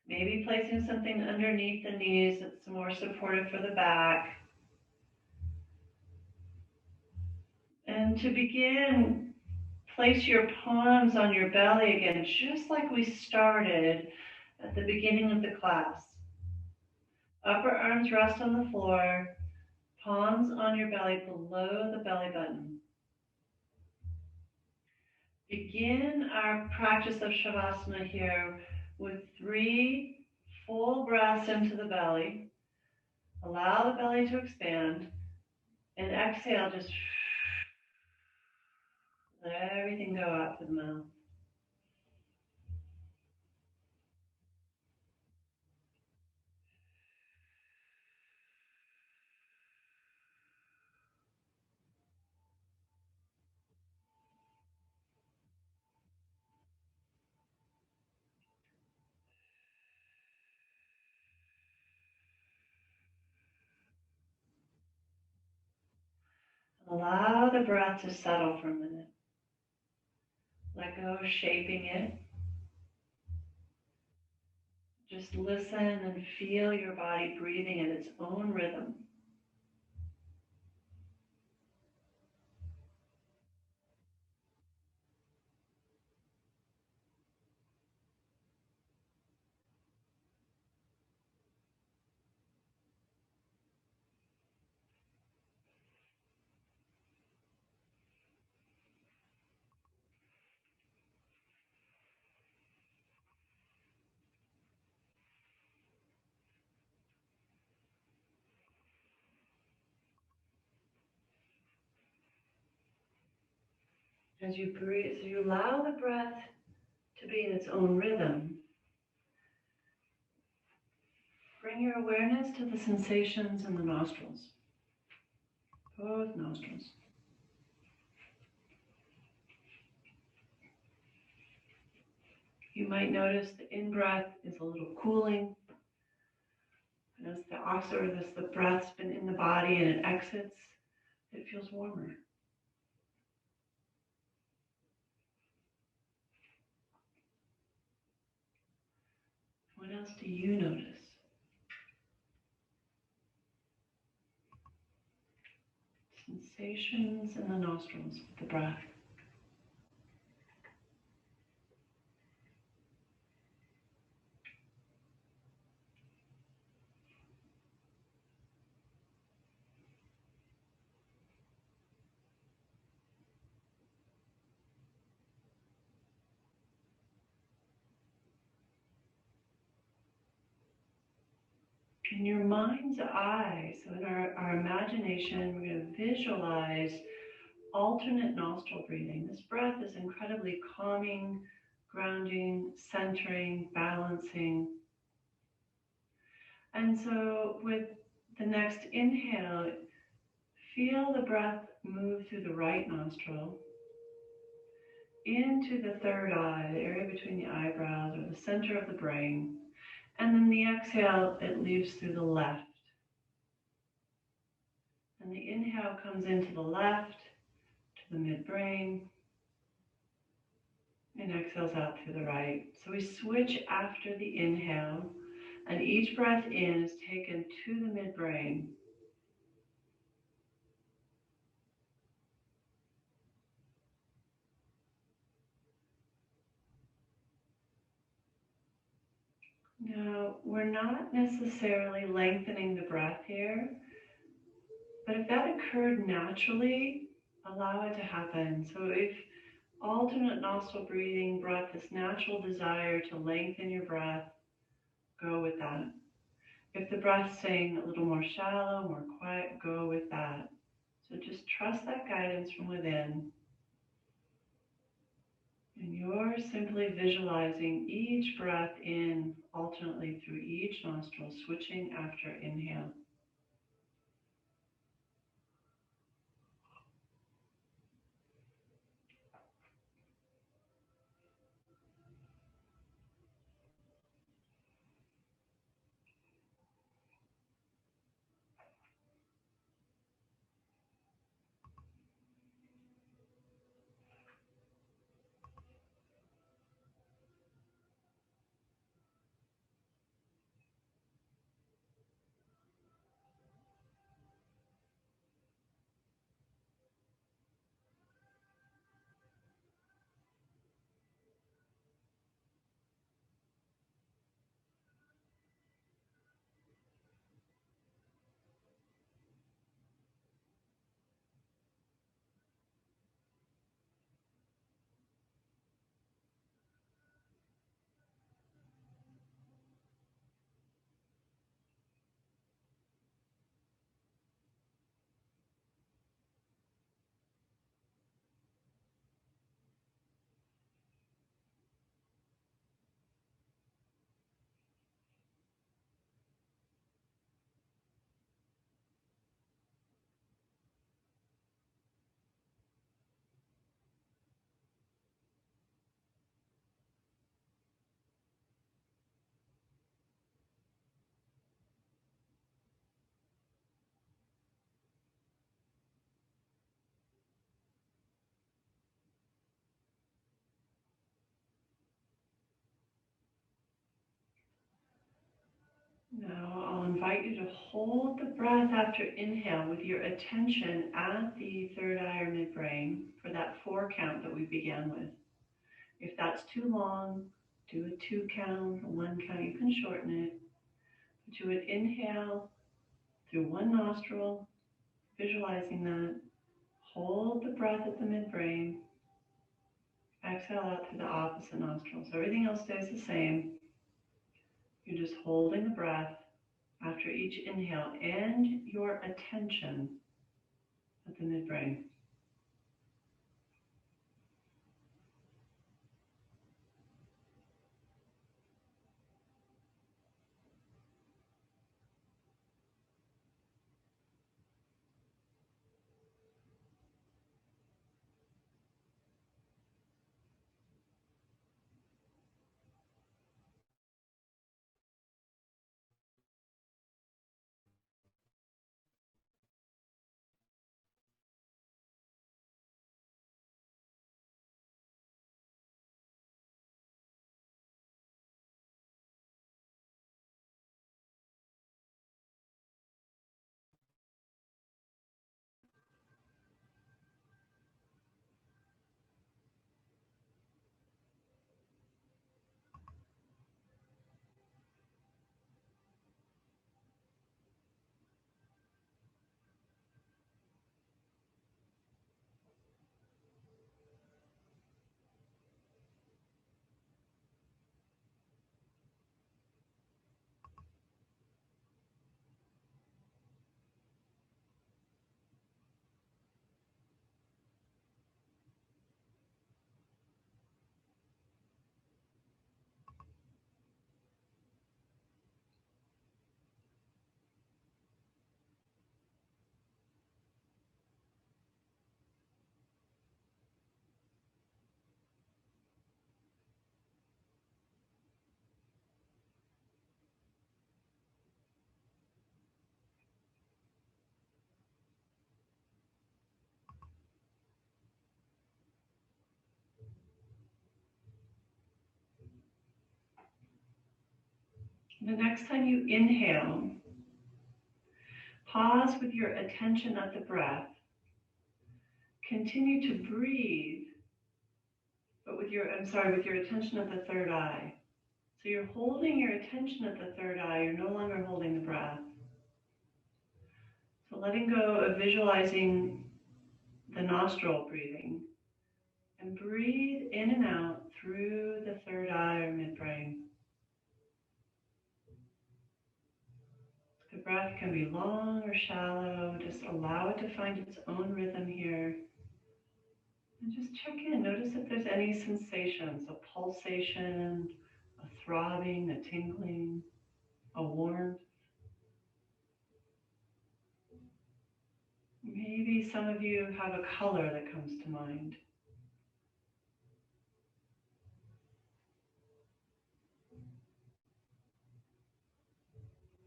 Maybe placing something underneath the knees that's more supportive for the back. And to begin, place your palms on your belly again, just like we started at the beginning of the class. Upper arms rest on the floor, palms on your belly below the belly button. Begin our practice of Shavasana here with 3 full breaths into the belly. Allow the belly to expand, and exhale, just let everything go out through the mouth. Allow the breath to settle for a minute. Let go of shaping it. Just listen and feel your body breathing at its own rhythm. As you breathe, so you allow the breath to be in its own rhythm. Bring your awareness to the sensations in the nostrils, both nostrils. You might notice the in-breath is a little cooling. And as the breath's been in the body and it exits, it feels warmer. What else do you notice? Sensations in the nostrils with the breath. In your mind's eye, so in our imagination, we're going to visualize alternate nostril breathing. This breath is incredibly calming, grounding, centering, balancing. And so with the next inhale, feel the breath move through the right nostril into the third eye, the area between the eyebrows or the center of the brain. And then the exhale, it leaves through the left. And the inhale comes into the left, to the midbrain, and exhales out through the right. So we switch after the inhale, and each breath in is taken to the midbrain. Now, we're not necessarily lengthening the breath here, but if that occurred naturally, allow it to happen. So if alternate nostril breathing brought this natural desire to lengthen your breath, go with that. If the breath's staying a little more shallow, more quiet, go with that. So just trust that guidance from within. And you're simply visualizing each breath in alternately through each nostril, switching after inhale. Now I'll invite you to hold the breath after inhale with your attention at the third eye or midbrain for that 4 count that we began with. If that's too long, do a 2 count, a 1 count. You can shorten it. But you would inhale through one nostril, visualizing that. Hold the breath at the midbrain. Exhale out through the opposite nostril. So everything else stays the same. You're just holding the breath after each inhale and your attention at the midbrain. The next time you inhale, pause with your attention at the breath. Continue to breathe, but with your attention at the third eye. So you're holding your attention at the third eye, you're no longer holding the breath. So letting go of visualizing the nostril breathing, and breathe in and out through the third eye or midbrain. The breath can be long or shallow. Just allow it to find its own rhythm here. And just check in. Notice if there's any sensations, a pulsation, a throbbing, a tingling, a warmth. Maybe some of you have a color that comes to mind.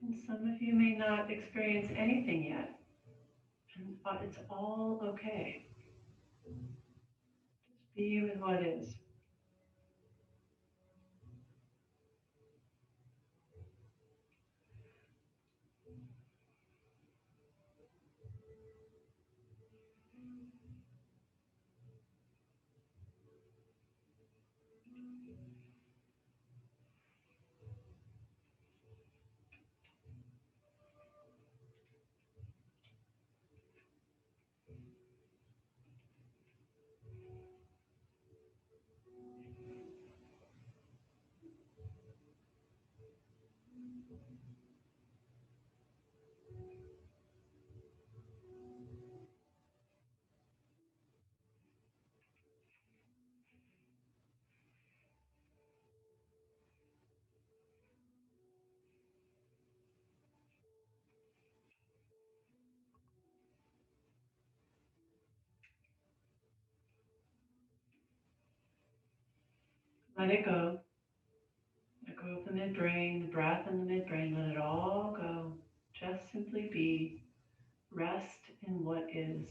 And some of you may not experience anything yet. And it's all okay. Just be with what is. Let it go. Let go of the midbrain, the breath in the midbrain. Let it all go. Just simply be. Rest in what is.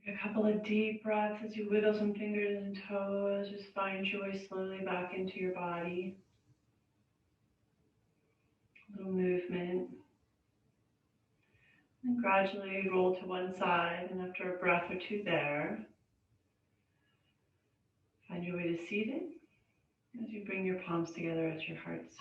Take a couple of deep breaths as you wiggle some fingers and toes. Just find your way slowly back into your body. A little movement. And gradually roll to one side, and after a breath or two there, find your way to seated as you bring your palms together at your hearts.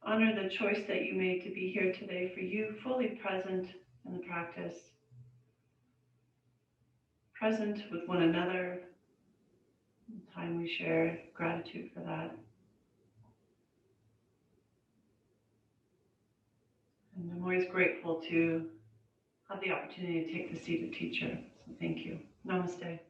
Honor the choice that you made to be here today for you, fully present in the practice, present with one another. The time we share, gratitude for that. And I'm always grateful to have the opportunity to take the seat of teacher. So thank you. Namaste.